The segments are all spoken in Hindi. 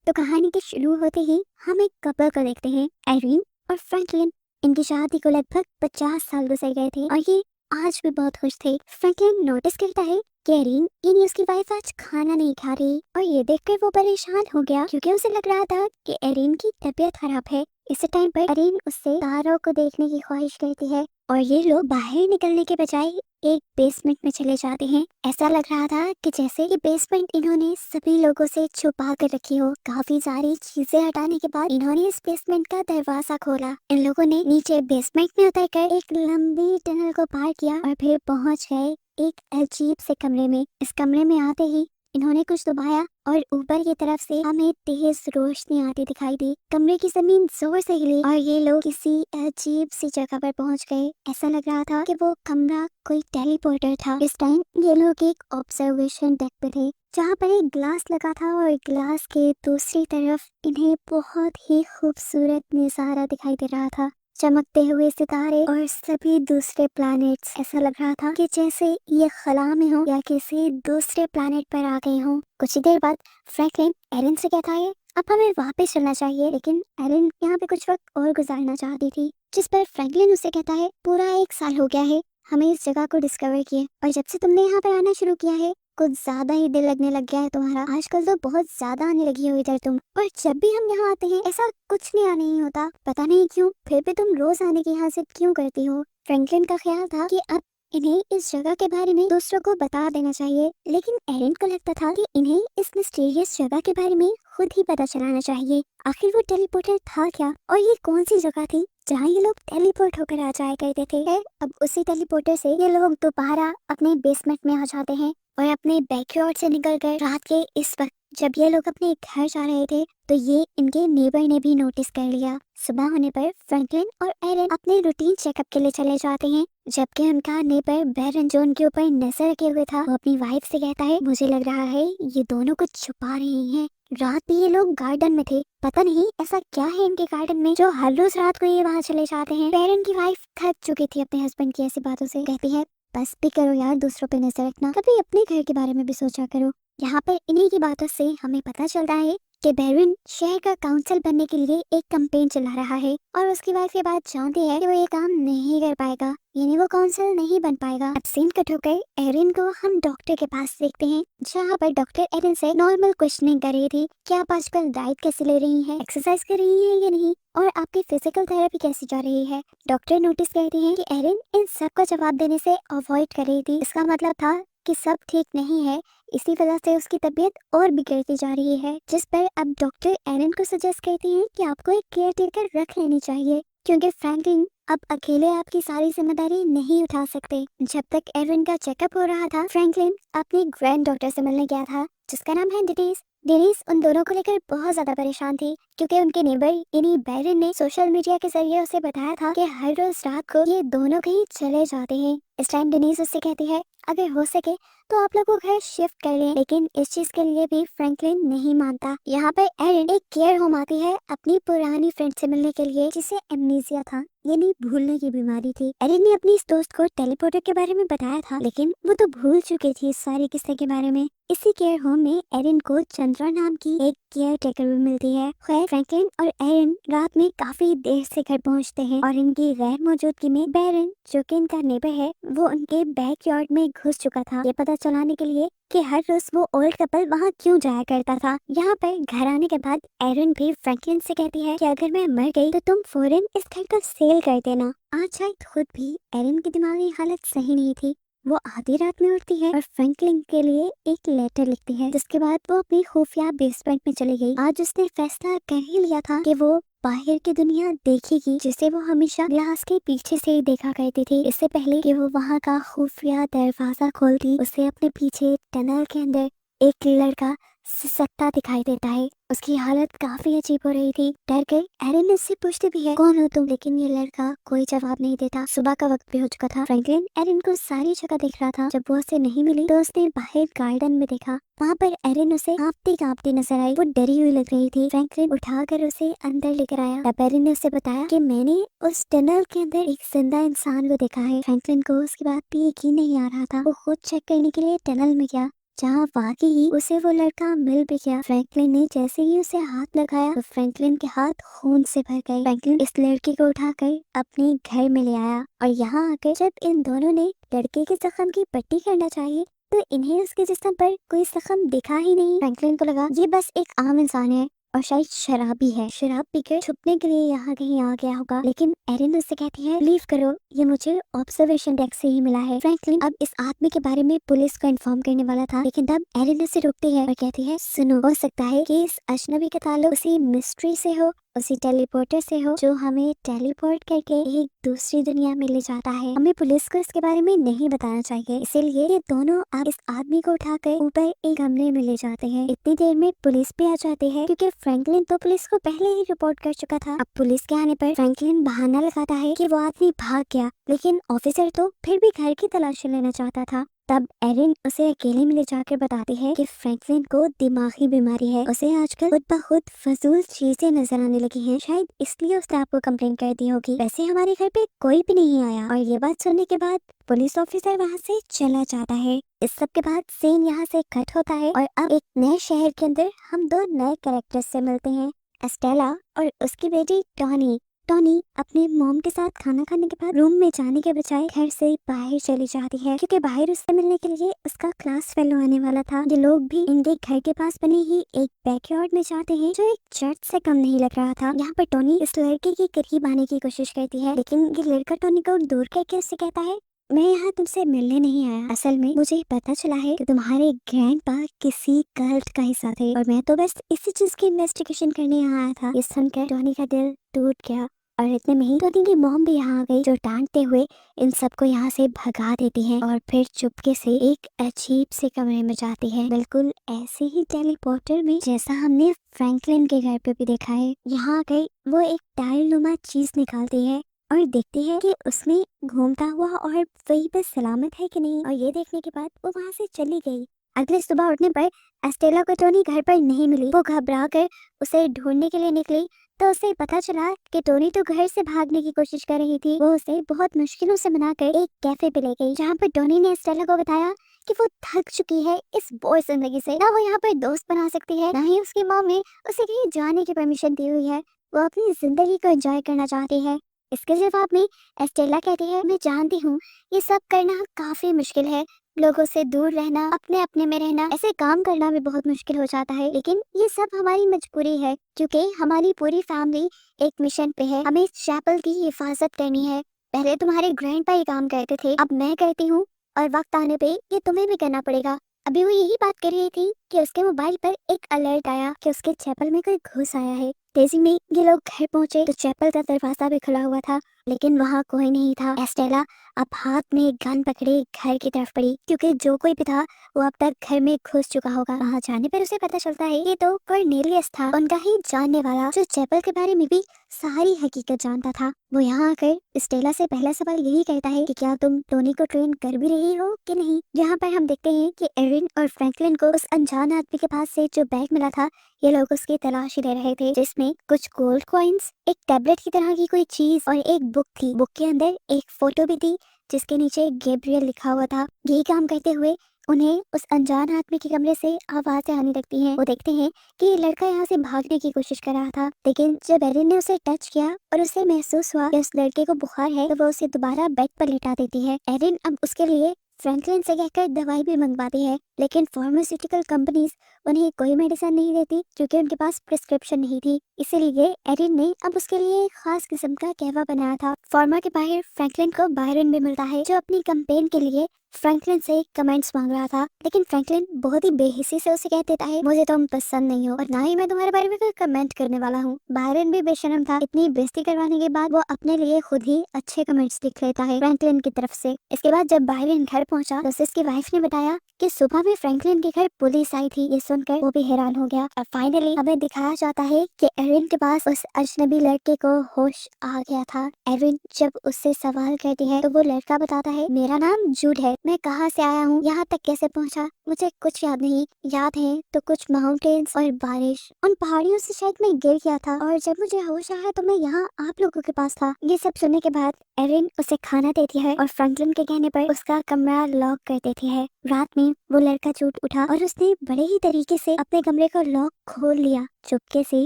तो कहानी के शुरू होते ही हम एक कपल को देखते हैं, एरिन और फ्रैंकलिन। इनकी शादी को लगभग 50 साल गुजर गए थे और ये आज भी बहुत खुश थे। फ्रैंकलिन नोटिस करता है कि एरिन यानी उसकी वाइफ आज खाना नहीं खा रही और ये देखकर वो परेशान हो गया क्योंकि उसे लग रहा था कि एरिन की तबीयत खराब है। इस टाइम पर एरिन उससे तारों को देखने की ख्वाहिश करती है और ये लोग बाहर निकलने के बजाय एक बेसमेंट में चले जाते हैं। ऐसा लग रहा था कि जैसे ये बेसमेंट इन्होंने सभी लोगों से छुपा कर रखी हो। काफी सारी चीजें हटाने के बाद इन्होंने इस बेसमेंट का दरवाजा खोला। इन लोगों ने नीचे बेसमेंट में उतरकर एक लंबी टनल को पार किया और फिर पहुंच गए एक अजीब से कमरे में। इस कमरे में आते ही इन्होंने कुछ दबाया और ऊपर की तरफ से हमें तेज रोशनी आती दिखाई दी। कमरे की जमीन जोर से हिली और ये लोग किसी अजीब सी जगह पर पहुंच गए। ऐसा लग रहा था कि वो कमरा कोई टेलीपोर्टर था। इस टाइम ये लोग एक ऑब्जर्वेशन डेक पे थे जहाँ पर एक ग्लास लगा था और ग्लास के दूसरी तरफ इन्हें बहुत ही खूबसूरत नजारा दिखाई दे रहा था। चमकते हुए सितारे और सभी दूसरे प्लैनेट्स। ऐसा लग रहा था कि जैसे ये खला में हो या किसी दूसरे प्लैनेट पर आ गए हों। कुछ ही देर बाद फ्रैंकलिन एरिन से कहता है अब हमें वापस चलना चाहिए, लेकिन एरिन यहाँ पे कुछ वक्त और गुजारना चाहती थी। जिस पर फ्रैंकलिन उसे कहता है पूरा 1 साल हो गया है हमें इस जगह को डिस्कवर किए और जब से तुमने यहाँ पे आना शुरू किया है कुछ ज्यादा ही दिल लगने लग गया है तुम्हारा। आजकल तो बहुत ज्यादा आने लगी हो इधर तुम, और जब भी हम यहाँ आते हैं ऐसा कुछ नहीं होता। पता नहीं क्यों फिर भी तुम रोज आने की यहाँ से क्यों करती हो। फ्रैंकलिन का ख्याल था कि अब इन्हें इस जगह के बारे में दूसरों को बता देना चाहिए, लेकिन एरिन को लगता था कि इन्हें इस मिस्टीरियस जगह के बारे में खुद ही पता चलाना चाहिए। आखिर वो टेलीपोर्टर था क्या और ये कौन सी जगह थी जहाँ ये लोग टेलीपोर्ट होकर आ जाया करते थे। अब उसी टेलीपोर्टर से ये लोग दोबारा अपने बेसमेंट में आ जाते हैं और अपने बैकयार्ड से निकलकर रात के इस वक्त जब ये लोग अपने घर जा रहे थे तो ये इनके नेबर ने भी नोटिस कर लिया। सुबह होने पर फ्रैंकलिन और एरिन अपने रूटीन चेकअप के लिए चले जाते हैं, जबकि उनका नेबर बैरन जो उनके ऊपर नजर रखे हुए था वो अपनी वाइफ से कहता है मुझे लग रहा है ये दोनों कुछ छुपा रही हैं। रात भी ये लोग गार्डन में थे, पता नहीं ऐसा क्या है इनके गार्डन में जो हर रोज रात को ये वहाँ चले जाते हैं। बैरन की वाइफ थक चुकी थी अपने हस्बैंड की ऐसी बातों से, कहती है बस भी करो यार, दूसरों पे नजर रखना, कभी अपने घर के बारे में भी सोचा करो। यहाँ पर इन्हीं की बातों से हमें पता चलता है कि बैरन शहर का काउंसिल बनने के लिए एक कैंपेन चला रहा है और उसकी वाइफ ये बात जानती है कि वो ये काम नहीं कर पाएगा, यानी वो काउंसिल नहीं बन पाएगा। अब सीन कट होकर एरिन को हम डॉक्टर के पास देखते हैं जहाँ पर डॉक्टर एरिन से नॉर्मल क्वेश्चनिंग कर रही थी कि आप आजकल डाइट कैसे ले रही हैं, एक्सरसाइज कर रही हैं या नहीं, और आपकी फिजिकल थेरेपी कैसी जा रही है। डॉक्टर नोटिस करती है कि एरिन इन सब का जवाब देने से अवॉइड कर रही थी। इसका मतलब था कि सब ठीक नहीं है, इसी वजह से उसकी तबीयत और बिगड़ती जा रही है। जिस पर अब डॉक्टर एरिन को सजेस्ट करती हैं कि आपको एक केयर टेकर रख लेनी चाहिए क्योंकि फ्रैंकलिन अब अकेले आपकी सारी जिम्मेदारी नहीं उठा सकते। जब तक एरिन का चेकअप हो रहा था फ्रैंकलिन अपनी ग्रैंड डॉटर से मिलने गया था जिसका नाम है डेनिस। डेनिस उन दोनों को लेकर बहुत ज्यादा परेशान थी क्योंकि उनके नेबर यानी बैरन ने सोशल मीडिया के जरिए उसे बताया था कि हर रोज रात को ये दोनों कहीं चले जाते हैं। इस टाइम डेनिस उससे कहती है अगर हो सके तो आप लोगों को घर शिफ्ट कर लें, लेकिन इस चीज के लिए भी फ्रैंकलिन नहीं मानता। यहाँ पर एरिन एक केयर होम आती है अपनी पुरानी फ्रेंड से मिलने के लिए जिसे एमनीसिया था, यानी भूलने की बीमारी थी। एरिन ने अपनी इस दोस्त को टेलीपोर्टर के बारे में बताया था लेकिन वो तो भूल चुकी थी इस सारे किस्से के बारे में। इसी केयर होम में एरिन को चंद्रा नाम की एक केयर टेकर भी मिलती है। खैर फ्रैंकलिन और एरिन रात में काफी देर से घर पहुंचते हैं और इनकी गैर मौजूदगी में बैरन जो कि इनका नेबर है वो उनके बैकयार्ड में घुस चुका था ये पता चलाने के लिए कि हर रोज वो ओल्ड कपल वहाँ क्यों जाया करता था। यहाँ पर घर आने के बाद एरिन भी फ्रैंकलिन से कहती है कि अगर मैं मर गई तो तुम फौरन इस घर को सेल कर देना। आज शायद खुद भी एरिन की दिमागी हालत सही नहीं थी। वो आधी रात में उठती है और फ्रैंकलिन के लिए एक लेटर लिखती है जिसके बाद वो अपनी खुफिया बेसमेंट में चली गई। आज उसने फैसला कर ही लिया था कि वो बाहर की दुनिया देखेगी जिसे वो हमेशा ग्लास के पीछे से ही देखा करती थी। इससे पहले कि वो वहाँ का खुफिया दरवाजा खोलती उसे अपने पीछे टनल के अंदर एक लड़का सिसकता दिखाई देता है। उसकी हालत काफी अजीब हो रही थी। डर गई एरिन उससे पूछती भी है कौन हो तुम, लेकिन ये लड़का कोई जवाब नहीं देता। सुबह का वक्त भी हो चुका था। फ्रैंकलिन एरिन को सारी जगह देख रहा था। जब वो उसे नहीं मिली तो उसने बाहर गार्डन में देखा, वहाँ पर एरिन उसे कांपती कांपती नजर आई। वो डरी हुई लग रही थी। फ्रैंकलिन उठाकर उसे अंदर लेकर आया। तब एरिन ने उसे बताया कि मैंने उस टनल के अंदर एक जिंदा इंसान को देखा है। फ्रैंकलिन को उसकी बात भी यकीन नहीं आ रहा था। वो खुद चेक करने के लिए टनल में गया जहाँ वाकई ही उसे वो लड़का मिल भी गया। फ्रैंकलिन ने जैसे ही उसे हाथ लगाया तो फ्रैंकलिन के हाथ खून से भर गए। फ्रैंकलिन इस लड़के को उठाकर अपने घर में ले आया और यहाँ आकर जब इन दोनों ने लड़के के जख्म की पट्टी करना चाहिए तो इन्हें उसके जिस्म पर कोई जख्म दिखा ही नहीं। फ्रैंकलिन को लगा ये बस एक आम इंसान है और शायद शराबी है, शराब पीकर छुपने के लिए यहाँ कहीं आ गया होगा। लेकिन एरिन उससे कहती है बिलीव करो ये मुझे ऑब्जर्वेशन डेस्क से ही मिला है। फ्रैंकलिन अब इस आदमी के बारे में पुलिस को इन्फॉर्म करने वाला था, लेकिन तब एरिन उसे रोकती है और कहती है सुनो, हो सकता है कि इस अजनबी का ताल्लुक उसी मिस्ट्री से हो, उसी टेलीपोर्टर से हो जो हमें टेलीपोर्ट करके एक दूसरी दुनिया में ले जाता है। हमें पुलिस को इसके बारे में नहीं बताना चाहिए, इसीलिए ये दोनों अब इस आदमी को उठाकर ऊपर एक कमरे में ले जाते हैं। इतनी देर में पुलिस भी आ जाती है क्योंकि फ्रैंकलिन तो पुलिस को पहले ही रिपोर्ट कर चुका था। अब पुलिस के आने पर फ्रैंकलिन बहाना लगाता है कि वो आदमी भाग गया, लेकिन ऑफिसर तो फिर भी घर की तलाशी लेना चाहता था। तब एरिन उसे अकेले में ले जाकर बताती है कि फ्रैंकलिन को दिमागी बीमारी है, उसे आजकल खुद ब खुद फजूल चीजें नजर आने लगी हैं, शायद इसलिए उसने आपको कंप्लेन कर दी होगी। वैसे हमारे घर पे कोई भी नहीं आया। और ये बात सुनने के बाद पुलिस ऑफिसर वहाँ से चला जाता है। इस सब के बाद सीन यहाँ से कट होता है और अब एक नए शहर के अंदर हम दो नए कैरेक्टर्स से मिलते हैं, एस्टेला और उसकी बेटी टॉनी। टॉनी अपने मॉम के साथ खाना खाने के बाद रूम में जाने के बजाय घर से बाहर चली जाती है क्योंकि बाहर उससे मिलने के लिए उसका क्लास फेलो आने वाला था। ये लोग भी इनके घर के पास बने ही एक बैकयार्ड में जाते हैं जो एक चर्च से कम नहीं लग रहा था। यहाँ पर टॉनी इस लड़के के करीब आने की कोशिश करती है, लेकिन ये लड़का टॉनी को दूर करके उससे कहता है मैं यहाँ तुमसे मिलने नहीं आया, असल में मुझे पता चला है कि तुम्हारे ग्रैंडपा किसी कल्ट का हिस्सा थे और मैं तो बस इसी चीज की इन्वेस्टिगेशन करने यहाँ आया था। ये सुनकर टॉनी का दिल टूट गया और इतने में ही टॉनी की मॉम भी यहाँ आ गई जो डांटते हुए इन सबको यहाँ से भगा देती है और फिर चुपके से एक अजीब से कमरे में जाती है, बिल्कुल ऐसे ही टेलीपोर्टर में जैसा हमने फ्रैंकलिन के घर पे भी देखा है। यहाँ गई वो एक टाइल नुमा चीज निकालती है और देखती है कि उसमें घूमता हुआ और वही पर सलामत है कि नहीं, और ये देखने के बाद वो वहाँ से चली गई। अगले सुबह उठने पर एस्टेला को टोनी घर पर नहीं मिली। वो घबरा कर उसे ढूंढने के लिए निकली तो उसे पता चला कि टोनी तो घर से भागने की कोशिश कर रही थी। वो उसे बहुत मुश्किलों से मनाकर एक कैफे पे ले गई जहाँ पर टोनी ने एस्टेला को बताया कि वो थक चुकी है इस बोर जिंदगी से, ना वो यहाँ पर दोस्त बना सकती है, ना ही उसकी मॉम ने उसे कहीं जाने की परमिशन दी हुई है। वो अपनी जिंदगी को एंजॉय करना चाहती है। इसके जवाब में एस्टेला कहती है मैं जानती हूँ ये सब करना काफी मुश्किल है, लोगों से दूर रहना, अपने अपने में रहना, ऐसे काम करना भी बहुत मुश्किल हो जाता है, लेकिन ये सब हमारी मजबूरी है क्योंकि हमारी पूरी फैमिली एक मिशन पे है, हमें चैपल की हिफाजत करनी है। पहले तुम्हारे ग्रैंडपा ये काम करते थे, अब मैं करती हूँ और वक्त आने पे ये तुम्हें भी करना पड़ेगा। अभी वो यही बात कर रही थी कि उसके मोबाइल पर एक अलर्ट आया कि उसके चैपल में कोई घुस आया है। तेजी में ये लोग घर पहुंचे तो चैपल का दरवाजा भी खुला हुआ था, लेकिन वहाँ कोई नहीं था। एस्टेला अब हाथ में गन पकड़े घर की तरफ पड़ी क्योंकि जो कोई भी था वो अब तक घर में घुस चुका होगा। वहाँ जाने पर उसे पता चलता है ये तो कॉर्नेलियस था, उनका ही जानने वाला जो चैपल के बारे में भी सारी हकीकत जानता था। वो यहाँ आकर एस्टेला से पहला सवाल यही कहता है कि क्या तुम टोनी को ट्रेन कर भी रही हो कि नहीं। यहाँ पर हम देखते हैं कि एरिन और फ्रैंकलिन को उस अनजान आदमी के पास से जो बैग मिला था ये लोग उसकी तलाशी ले रहे थे, जिसमें कुछ गोल्ड कॉइन्स, एक टैबलेट की तरह की कोई चीज और एक बुक थी। बुक के अंदर एक फोटो भी थी जिसके नीचे गैब्रियल लिखा हुआ था। यही काम करते हुए उन्हें उस अनजान आदमी के कमरे से आवाजें आने लगती हैं। वो देखते हैं कि ये लड़का यहाँ से भागने की कोशिश कर रहा था, लेकिन जब एरिन ने उसे टच किया और उसे महसूस हुआ कि उस लड़के को बुखार है तो वो उसे दोबारा बेड पर लिटा देती है। एरिन अब उसके लिए फ्रैंकलिन से कहकर दवाई भी मंगवाती है, लेकिन फार्मास्यूटिकल कंपनीज उन्हें कोई मेडिसिन नहीं देती क्योंकि उनके पास प्रिस्क्रिप्शन नहीं थी। इसीलिए एरिन ने अब उसके लिए एक खास किस्म का कहवा बनाया था। फार्मा के बाहर फ्रैंकलिन को बायरन भी मिलता है जो अपनी कैंपेन के लिए फ्रैंकलिन से कमेंट्स मांग रहा था, लेकिन फ्रैंकलिन बहुत ही बेहिसी से उसे कह देता है मुझे तुम पसंद नहीं हो और ना ही मैं तुम्हारे बारे में कोई कमेंट करने वाला हूँ। बायरन भी बेशरम था, इतनी बेइज्जती करवाने के बाद वो अपने लिए खुद ही अच्छे कमेंट्स लिख लेता है फ्रैंकलिन की तरफ से। इसके बाद जब बायरन घर पहुंचा तो उसकी वाइफ ने बताया कि सुबह में फ्रैंकलिन के घर पुलिस आई थी। ये सुनकर वो भी हैरान हो गया और फाइनली हमें दिखाया जाता है कि एरिन के पास उस अजनबी लड़के को होश आ गया था। एरिन जब उससे सवाल करती है तो वो लड़का बताता है मेरा नाम जूड है, मैं कहाँ से आया हूँ, यहाँ तक कैसे पहुँचा, मुझे कुछ याद नहीं। याद है तो कुछ माउंटेन्स और बारिश, उन पहाड़ियों से शायद मैं गिर गया था और जब मुझे होश आया तो मैं यहाँ आप लोगों के पास था। ये सब सुनने के बाद एरिन उसे खाना देती है और फ्रैंकलिन के कहने पर उसका कमरा लॉक कर देती है। रात में वो लड़का टूट उठा और उसने बड़े ही तरीके से अपने कमरे का लॉक खोल लिया। चुपके से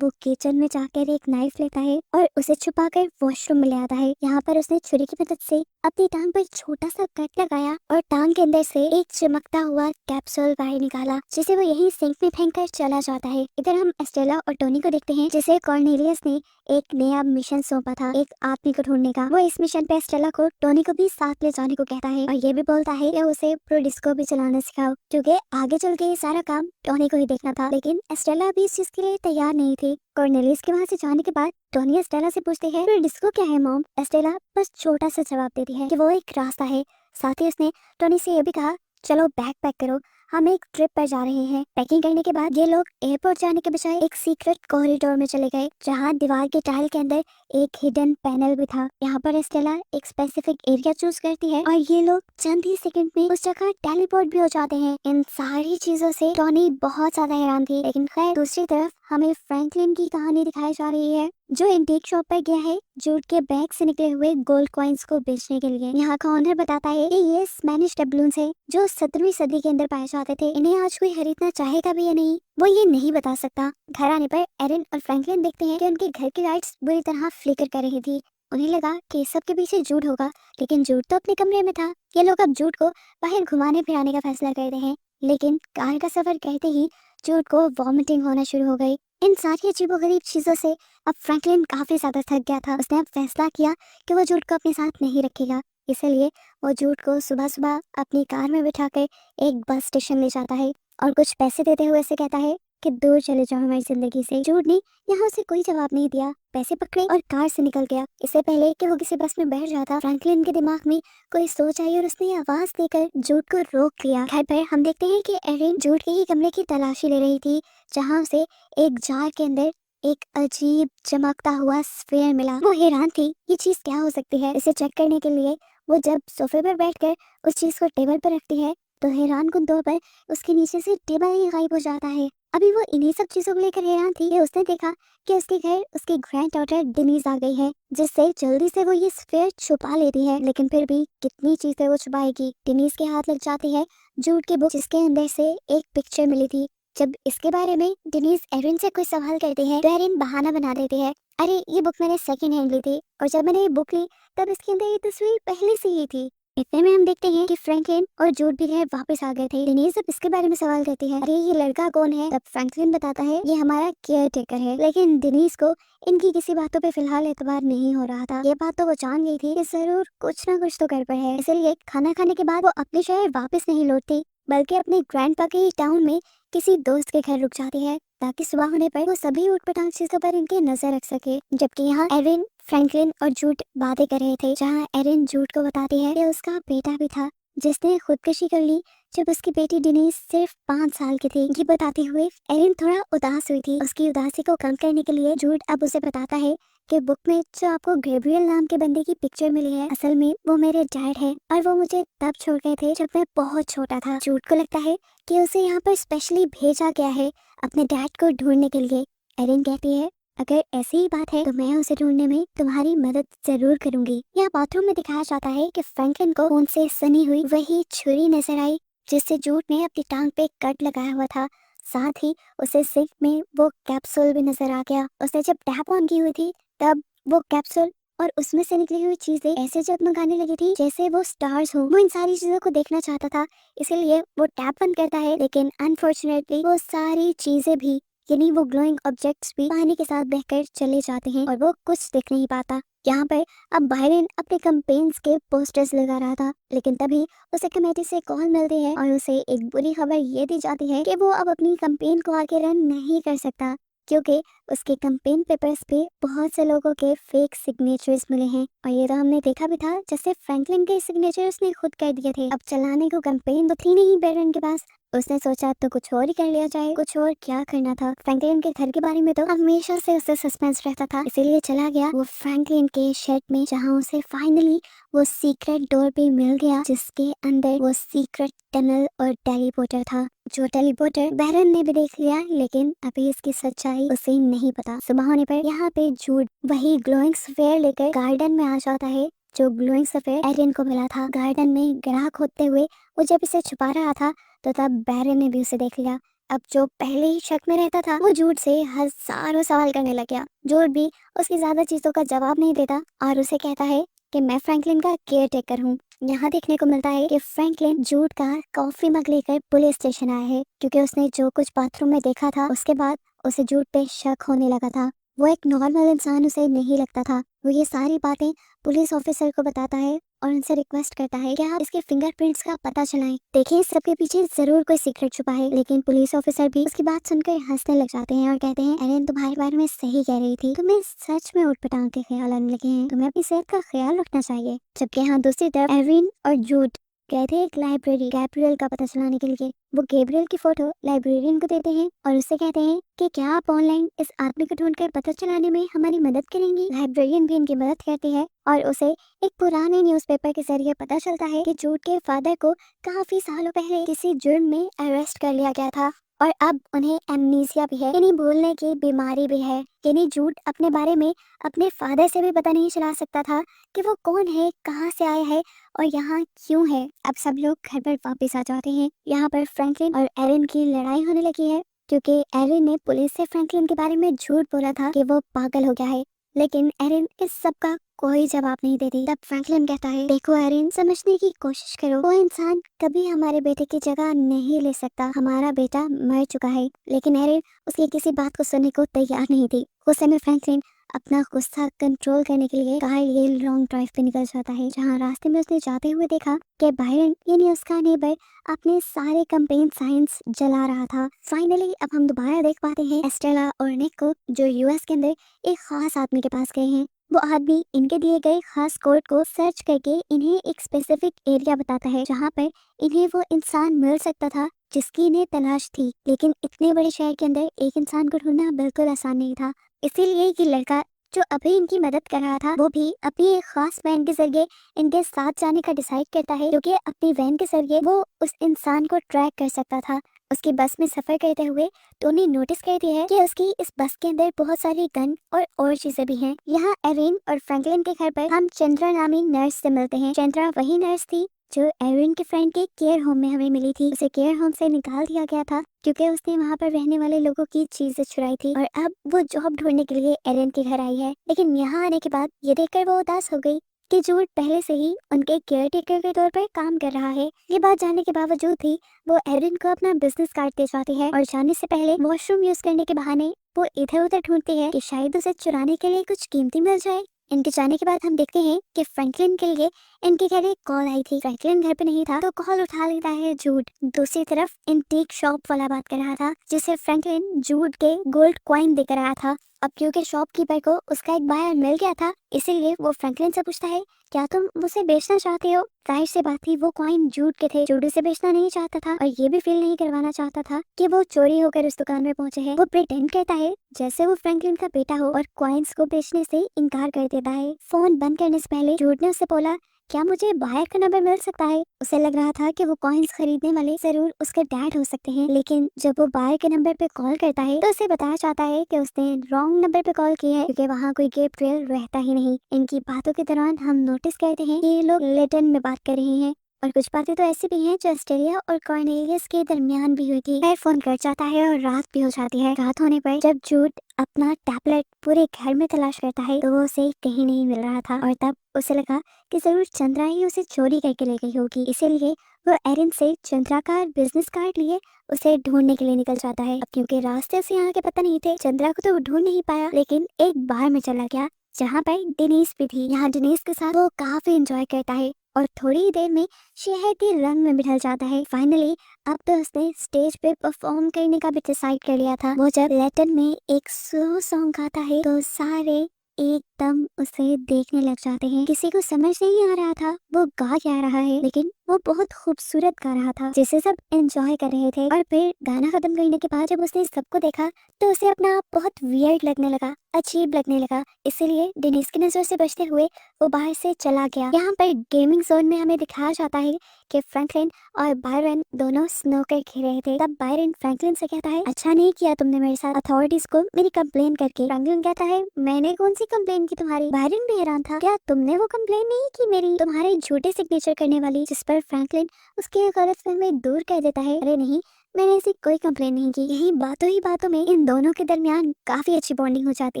वो किचन में जाकर एक नाइफ लेता है और उसे छुपाकर वॉशरूम में ले आता है। यहाँ पर उसने छुरी की मदद से अपनी टांग पर छोटा सा कट लगाया और टांग के अंदर से एक चमकता हुआ कैप्सूल बाहर निकाला, जिसे वो यही सिंक में फेंक कर चला जाता है। इधर हम एस्टेला और टोनी को देखते हैं, जिसे कॉर्नेलियस ने एक नया मिशन सौंपा था, एक आदमी को ढूंढने का। वो इस मिशन पे एस्टेला को टोनी को भी साथ ले जाने को कहता है और ये भी बोलता है कि उसे प्रो डिस्को भी चलाना सिखाओ, क्योंकि आगे चल के ये सारा काम टोनी को ही देखना था। लेकिन एस्टेला भी इस चीज के लिए तैयार नहीं थी। कॉर्नेलियस के वहाँ से जाने के बाद टोनी एस्टेला से पूछते हैं, प्रो डिस्को क्या है मॉम? एस्टेला बस छोटा सा जवाब देती है कि वो एक रास्ता है। साथ ही उसने टोनी से ये भी कहा, चलो बैग पैक करो, हम एक ट्रिप पर जा रहे हैं। पैकिंग करने के बाद ये लोग एयरपोर्ट जाने के बजाय एक सीक्रेट कॉरिडोर में चले गए, जहाँ दीवार के टाइल के अंदर एक हिडन पैनल भी था। यहाँ पर एस्टेला एक स्पेसिफिक एरिया चूज करती है और ये लोग चंद ही सेकंड में उस जगह टेलीपोर्ट भी हो जाते हैं। इन सारी चीजों से टोनी बहुत ज्यादा हैरान थी। लेकिन खैर दूसरी तरफ हमें फ्रैंकलिन की कहानी दिखाई जा रही है, जो एंटीक शॉप पर गया है जूट के बैग से निकले हुए गोल्ड कॉइन्स को बेचने के लिए। यहाँ का ओनर बताता है कि ये स्पेनिश डबलून्स है जो 17वीं सदी के अंदर पाए जाते थे। इन्हें आज कोई खरीदना चाहेगा भी या नहीं, वो ये नहीं बता सकता। घर आने पर एरिन और फ्रैंकलिन देखते हैं कि उनके घर की लाइट्स बुरी तरह फ्लिकर कर रही थी। उन्हें लगा कि इस सब के पीछे जूट होगा, लेकिन जूट तो अपने कमरे में था। ये लोग अब जूट को बाहर घुमाने फिराने का फैसला करते हैं, लेकिन कार का सफर कहते ही जूट को वॉमिटिंग होना शुरू हो गई। इन सारी अजीबोगरीब चीजों से अब फ्रैंकलिन काफी ज्यादा थक गया था। उसने अब फैसला किया कि वो जूट को अपने साथ नहीं रखेगा, इसलिए वो जूट को सुबह सुबह अपनी कार में बिठाकर एक बस स्टेशन ले जाता है और कुछ पैसे देते हुए उसे कहता है कि दूर चले जाओ हमारी जिंदगी से। जूट ने यहाँ उसे कोई जवाब नहीं दिया, पैसे पकड़े और कार से निकल गया। इससे पहले कि वो किसी बस में बैठ जाता, फ्रैंकलिन के दिमाग में कोई सोच आई और उसने आवाज देकर जूट को रोक लिया। घर पर हम देखते हैं कि एरिन जूट के ही कमरे की तलाशी ले रही थी, जहाँ उसे एक जार के अंदर एक अजीब चमकता हुआ स्फीयर मिला। वो हैरान थी, ये चीज क्या हो सकती है। इसे चेक करने के लिए वो जब सोफे पर बैठकर उस चीज को टेबल पर रखती है तो हैरान कुन तौर पर उसके नीचे से टेबल ही गायब हो जाता है। अभी वो इन्हीं सब चीजों को लेकर हैरान थी कि उसने देखा कि उसके घर उसकी ग्रैंड डॉटर डिनीज आ गई है, जिससे जल्दी से वो ये स्फीयर छुपा लेती है। लेकिन फिर भी कितनी चीजें वो छुपाएगी। डिनीज के हाथ लग जाती है जूट की बुक, जिसके अंदर से एक पिक्चर मिली थी। जब इसके बारे में डिनीज एरिन से कोई सवाल करती है तो एरिन बहाना बना देती है, अरे ये बुक मैंने सेकंड हैंड ली थी और जब मैंने ये बुक ली तब इसके अंदर ये तस्वीर पहले से ही थी। इतने में हम देखते हैं कि फ्रैंकलिन और जूट भी घर वापस आ गए थे। डिनीज जब इसके बारे में सवाल करती है, अरे ये लड़का कौन है, तब फ्रैंकलिन बताता है ये हमारा केयर टेकर है। लेकिन डिनीज को इनकी किसी बातों पे फिलहाल एतबार नहीं हो रहा था। ये बात तो वो जान गई थी कि जरूर कुछ ना कुछ तो गड़बड़ है, इसलिए खाना खाने के बाद वो अपने शहर वापस नहीं लौटती, बल्कि अपने ग्रैंडपा के ही टाउन में किसी दोस्त के घर रुक जाती है, ताकि सुबह होने पर वो सभी ऊटपटांग चीजों पर इनकी नजर रख सके। जबकि यहाँ एरिन, फ्रैंकलिन और जूट बातें कर रहे थे, जहाँ एरिन जूट को बताती है कि उसका बेटा भी था जिसने खुदकुशी कर ली जब उसकी बेटी डिनीज सिर्फ 5 साल की थी। ये बताते हुए एरिन थोड़ा उदास हुई थी। उसकी उदासी को कम करने के लिए जूट अब उसे बताता है कि बुक में जो आपको गैब्रियल नाम के बंदे की पिक्चर मिली है, असल में वो मेरे डैड है और वो मुझे तब छोड़ गए थे जब मैं बहुत छोटा था। जूट को लगता है कि उसे यहाँ पर स्पेशली भेजा गया है अपने डैड को ढूंढने के लिए। एरिन कहती है, अगर ऐसी ही बात है तो मैं उसे ढूंढने में तुम्हारी मदद जरूर करूंगी। यहाँ बाथरूम में दिखाया जाता है कि फ्रैंकलिन को खून से सनी हुई वही छुरी नजर आई जिससे जूट ने अपनी टांग पे कट लगाया हुआ था। साथ ही उसे सिंक में वो कैप्सूल भी नजर आ गया। उसने जब टैप ऑन की हुई थी तब वो कैप्सूल और उसमें से निकली हुई चीजें ऐसे जगमगाने लगी थी जैसे वो स्टार्स हो। वो इन सारी चीजों को देखना चाहता था, इसीलिए वो टैप बंद करता है, लेकिन अनफॉर्चुनेटली वो सारी चीजें भी, यानी वो ग्लोइंग ऑब्जेक्ट्स भी पानी के साथ बहकर चले जाते हैं और वो कुछ देख नहीं पाता। यहाँ पर अब बायरन अपने कैंपेन्स के पोस्टर्स लगा रहा था, लेकिन तभी उसे कमेटी से कॉल मिलती है और उसे एक बुरी खबर ये दी जाती है कि वो अब अपनी कैंपेन को आगे रन नहीं कर सकता, क्योंकि उसके कैंपेन पेपर्स पे बहुत से लोगों के फेक सिग्नेचर्स मिले हैं। और ये तो हमने देखा भी था, जैसे फ्रैंकलिन के सिग्नेचर उसने खुद कर दिए थे। अब चलाने को कैंपेन तो थी नहीं बायरन के पास, उसने सोचा तो कुछ और ही कर लिया जाए। कुछ और क्या करना था। फ्रैंकलिन के घर के बारे में तो हमेशा से उसे सस्पेंस रहता था, इसीलिए चला गया वो फ्रैंकलिन के शेड में, जहाँ उसे फाइनली वो सीक्रेट डोर भी मिल गया, जिसके अंदर वो सीक्रेट टनल और टेलीपोर्टर था, जो टेलीपोर्टर बैरन ने भी देख लिया, लेकिन अभी इसकी सच्चाई उसे नहीं पता। सुबह होने पर यहाँ पे जूड वही ग्लोइंग स्फेयर लेकर गार्डन में आ जाता है, जो ग्लोइंग स्फेयर एरिन को मिला था। गार्डन में ग्राहक होते हुए वो जब इसे छुपा रहा था तो तब बैरन ने भी उसे देख लिया। अब जो पहले ही शक में रहता था वो जूड से हजारों सवाल करने लग गया। जूड भी उसकी ज्यादा चीजों का जवाब नहीं देता और उसे कहता है कि मैं फ्रैंकलिन का केयर टेकर हूँ। यहाँ देखने को मिलता है कि फ्रैंकलिन जूड का कॉफी मग लेकर पुलिस स्टेशन आया है, क्योंकि उसने जो कुछ बाथरूम में देखा था उसके बाद उसे जूड पे शक होने लगा था। वो एक नॉर्मल इंसान उसे नहीं लगता था। वो ये सारी बातें पुलिस ऑफिसर को बताता है और उनसे रिक्वेस्ट करता है कि आप इसके फिंगरप्रिंट्स का पता चलाएं। देखिए इस सबके पीछे जरूर कोई सीक्रेट छुपा है। लेकिन पुलिस ऑफिसर भी उसकी बात सुनकर हंसने लग जाते हैं और कहते हैं एरिन तुम्हारे बारे में सही कह रही थी, तुम्हें सच में ऊटपटांग के ख्याल आने लगे हैं, तुम्हें अपनी सेहत का ख्याल रखना चाहिए। जबकि यहाँ दूसरी तरफ एरिन और जूड गए थे एक लाइब्रेरी गैब्रियल का पता चलाने के लिए। वो गैब्रियल की फोटो लाइब्रेरियन को देते हैं और उससे कहते हैं कि क्या आप ऑनलाइन इस आदमी को ढूंढकर पता चलाने में हमारी मदद करेंगी। लाइब्रेरियन भी इनकी मदद करती है और उसे एक पुराने न्यूज़पेपर के जरिए पता चलता है कि जूड के फादर को काफी सालों पहले किसी जुर्म में अरेस्ट कर लिया गया था और अब उन्हें एमनीसिया भी है, यानी भूलने की बीमारी भी है। यानी जूड अपने बारे में अपने फादर से भी पता नहीं चला सकता था कि वो कौन है, कहाँ से आया है और यहाँ क्यों है। अब सब लोग घर पर वापस आ जाते हैं। यहाँ पर फ्रैंकलिन और एरिन की लड़ाई होने लगी है, क्योंकि एरिन ने पुलिस से फ्रैंकलिन के बारे में झूठ बोला था कि वो पागल हो गया है, लेकिन एरिन इस सब का कोई जवाब नहीं देती। तब फ्रैंकलिन कहता है देखो एरिन, समझने की कोशिश करो, वो इंसान कभी हमारे बेटे की जगह नहीं ले सकता, हमारा बेटा मर चुका है। लेकिन एरिन उसकी किसी बात को सुनने को तैयार नहीं थी। गुस्से में फ्रैंकलिन अपना गुस्सा कंट्रोल करने के लिए कार लिए लॉन्ग ड्राइव पे निकल जाता है, जहाँ रास्ते में उसने जाते हुए देखा कि बायरन यानी उसका नेबर अपने सारे कैंपेन साइंस जला रहा था। फाइनली अब हम दोबारा देख पाते हैं एस्टेला और निक को, जो यूएस के अंदर एक खास आदमी के पास गए हैं। वो आदमी इनके दिए गए खास कोड को सर्च करके इन्हें एक स्पेसिफिक एरिया बताता है, जहाँ पर इन्हें वो इंसान मिल सकता था जिसकी इन्हें तलाश थी। लेकिन इतने बड़े शहर के अंदर एक इंसान को ढूंढना बिल्कुल आसान नहीं था, इसीलिए ये लड़का जो अभी इनकी मदद कर रहा था वो भी अपनी एक खास वैन के जरिए इनके साथ जाने का डिसाइड करता है, क्योंकि अपनी वैन के जरिए वो उस इंसान को ट्रैक कर सकता था। उसकी बस में सफर करते हुए टोनी नोटिस करती है कि उसकी इस बस के अंदर बहुत सारी गन और चीजें भी हैं। यहाँ एरिन और फ्रैंकलिन के घर पर हम चंद्रा नामी नर्स से मिलते हैं। चंद्रा वही नर्स थी जो एरिन के फ्रेंड के केयर होम में हमें मिली थी। उसे केयर होम से निकाल दिया गया था क्योंकि उसने वहाँ पर रहने वाले लोगों की चीजें चुराई थी और अब वो जॉब ढूंढने के लिए एरिन के घर आई है। लेकिन यहाँ आने के बाद ये देखकर वो उदास हो गई कि जूड पहले से ही उनके केयर टेकर के तौर पर काम कर रहा है। ये बात जानने के बावजूद भी वो एरिन को अपना बिजनेस कार्ड दे जाती है और जाने से पहले वॉशरूम यूज करने के बहाने वो इधर उधर ढूंढती है कि शायद उसे चुराने के लिए कुछ कीमती मिल जाए। इनके जाने के बाद हम देखते हैं कि फ्रैंकलिन के लिए इनके घर एक कॉल आई थी। फ्रैंकलिन घर पे नहीं था तो कॉल उठा लेता है जूड। दूसरी तरफ एंटीक शॉप वाला बात कर रहा था, जिसे फ्रैंकलिन जूड के गोल्ड कॉइन देकर आया था। अब क्योंकि शॉपकीपर को उसका एक बायर मिल गया था, इसीलिए वो फ्रैंकलिन से पूछता है क्या तुम उसे बेचना चाहते हो। जाहिर सी बात थी वो कॉइन जूड के थे। जूड उसे बेचना नहीं चाहता था और ये भी फील नहीं करवाना चाहता था कि वो चोरी होकर उस दुकान में पहुंचे हैं। वो प्रिटेंड करता है जैसे वो फ्रैंकलिन का बेटा हो और कॉइन्स को बेचने से इनकार कर देता है। फोन बंद करने से पहले जूड ने उससे बोला क्या मुझे बायर का नंबर मिल सकता है। उसे लग रहा था कि वो कॉइन्स खरीदने वाले जरूर उसके डैड हो सकते हैं, लेकिन जब वो बायर के नंबर पे कॉल करता है तो उसे बताया जाता है कि उसने रॉन्ग नंबर पे कॉल किया है, क्योंकि वहाँ कोई गैब्रियल रहता ही नहीं। इनकी बातों के दौरान हम नोटिस करते हैं कि ये लोग लैटिन में बात कर रहे हैं और कुछ बातें तो ऐसी भी हैं जो ऑस्ट्रेलिया और कॉर्नेलियस के दरमियान भी हुई थी। फिर फोन कट जाता है और रात भी हो जाती है। रात होने पर जब जूड अपना टैबलेट पूरे घर में तलाश करता है तो वो उसे कहीं नहीं मिल रहा था और तब उसे लगा कि जरूर चंद्रा ही उसे चोरी करके ले गई होगी। इसीलिए वो एरिन से चंद्रा का बिजनेस कार्ड लिए उसे ढूंढने के लिए निकल जाता है। अब क्योंकि रास्ते से यहाँ के पता नहीं थे, चंद्रा को तो वो ढूंढ नहीं पाया, लेकिन एक बार में चला गया जहाँ पर डिनीस भी थी। यहाँ डिनीस के साथ वो काफी एंजॉय करता है और थोड़ी ही देर में शहर के रंग में भी ढल जाता है। फाइनली अब तो उसने स्टेज पे परफॉर्म करने का भी डिसाइड कर लिया था। वो जब लैटिन में एक स्लो सॉन्ग गाता है तो सारे एकदम उसे देखने लग जाते हैं। किसी को समझ नहीं आ रहा था वो गा क्या रहा है, लेकिन वो बहुत खूबसूरत गा रहा था जिसे सब एंजॉय कर रहे थे। और फिर गाना खत्म करने के बाद जब उसने सबको देखा तो उसे अपना आप बहुत वियर्ड लगने लगा, अजीब लगने लगा। इसीलिए डेनिस की नजर से बचते हुए वो बाहर से चला गया। यहाँ पर गेमिंग जोन में हमें दिखाया जाता है कि फ्रैंकलिन और बायरन दोनों स्नूकर खेल रहे थे। तब बायरन फ्रैंकलिन से कहता है, अच्छा नहीं किया तुमने मेरे साथ अथॉरिटीज को मेरी कंप्लेन करके। फ्रैंकलिन कहता है, मैंने कौन सी कंप्लेन की तुम्हारी? बायरन भी हैरान था, क्या तुमने वो कंप्लेन नहीं की मेरी तुम्हारे झूठे सिग्नेचर करने वाली? जिस पर फ्रैंकलिन उसकी गलतफहमी दूर कर देता है, अरे नहीं, मैंने ऐसी कोई कंप्लेन नहीं की। यही बातों ही बातों में इन दोनों के दरमियान काफी अच्छी बॉन्डिंग हो जाती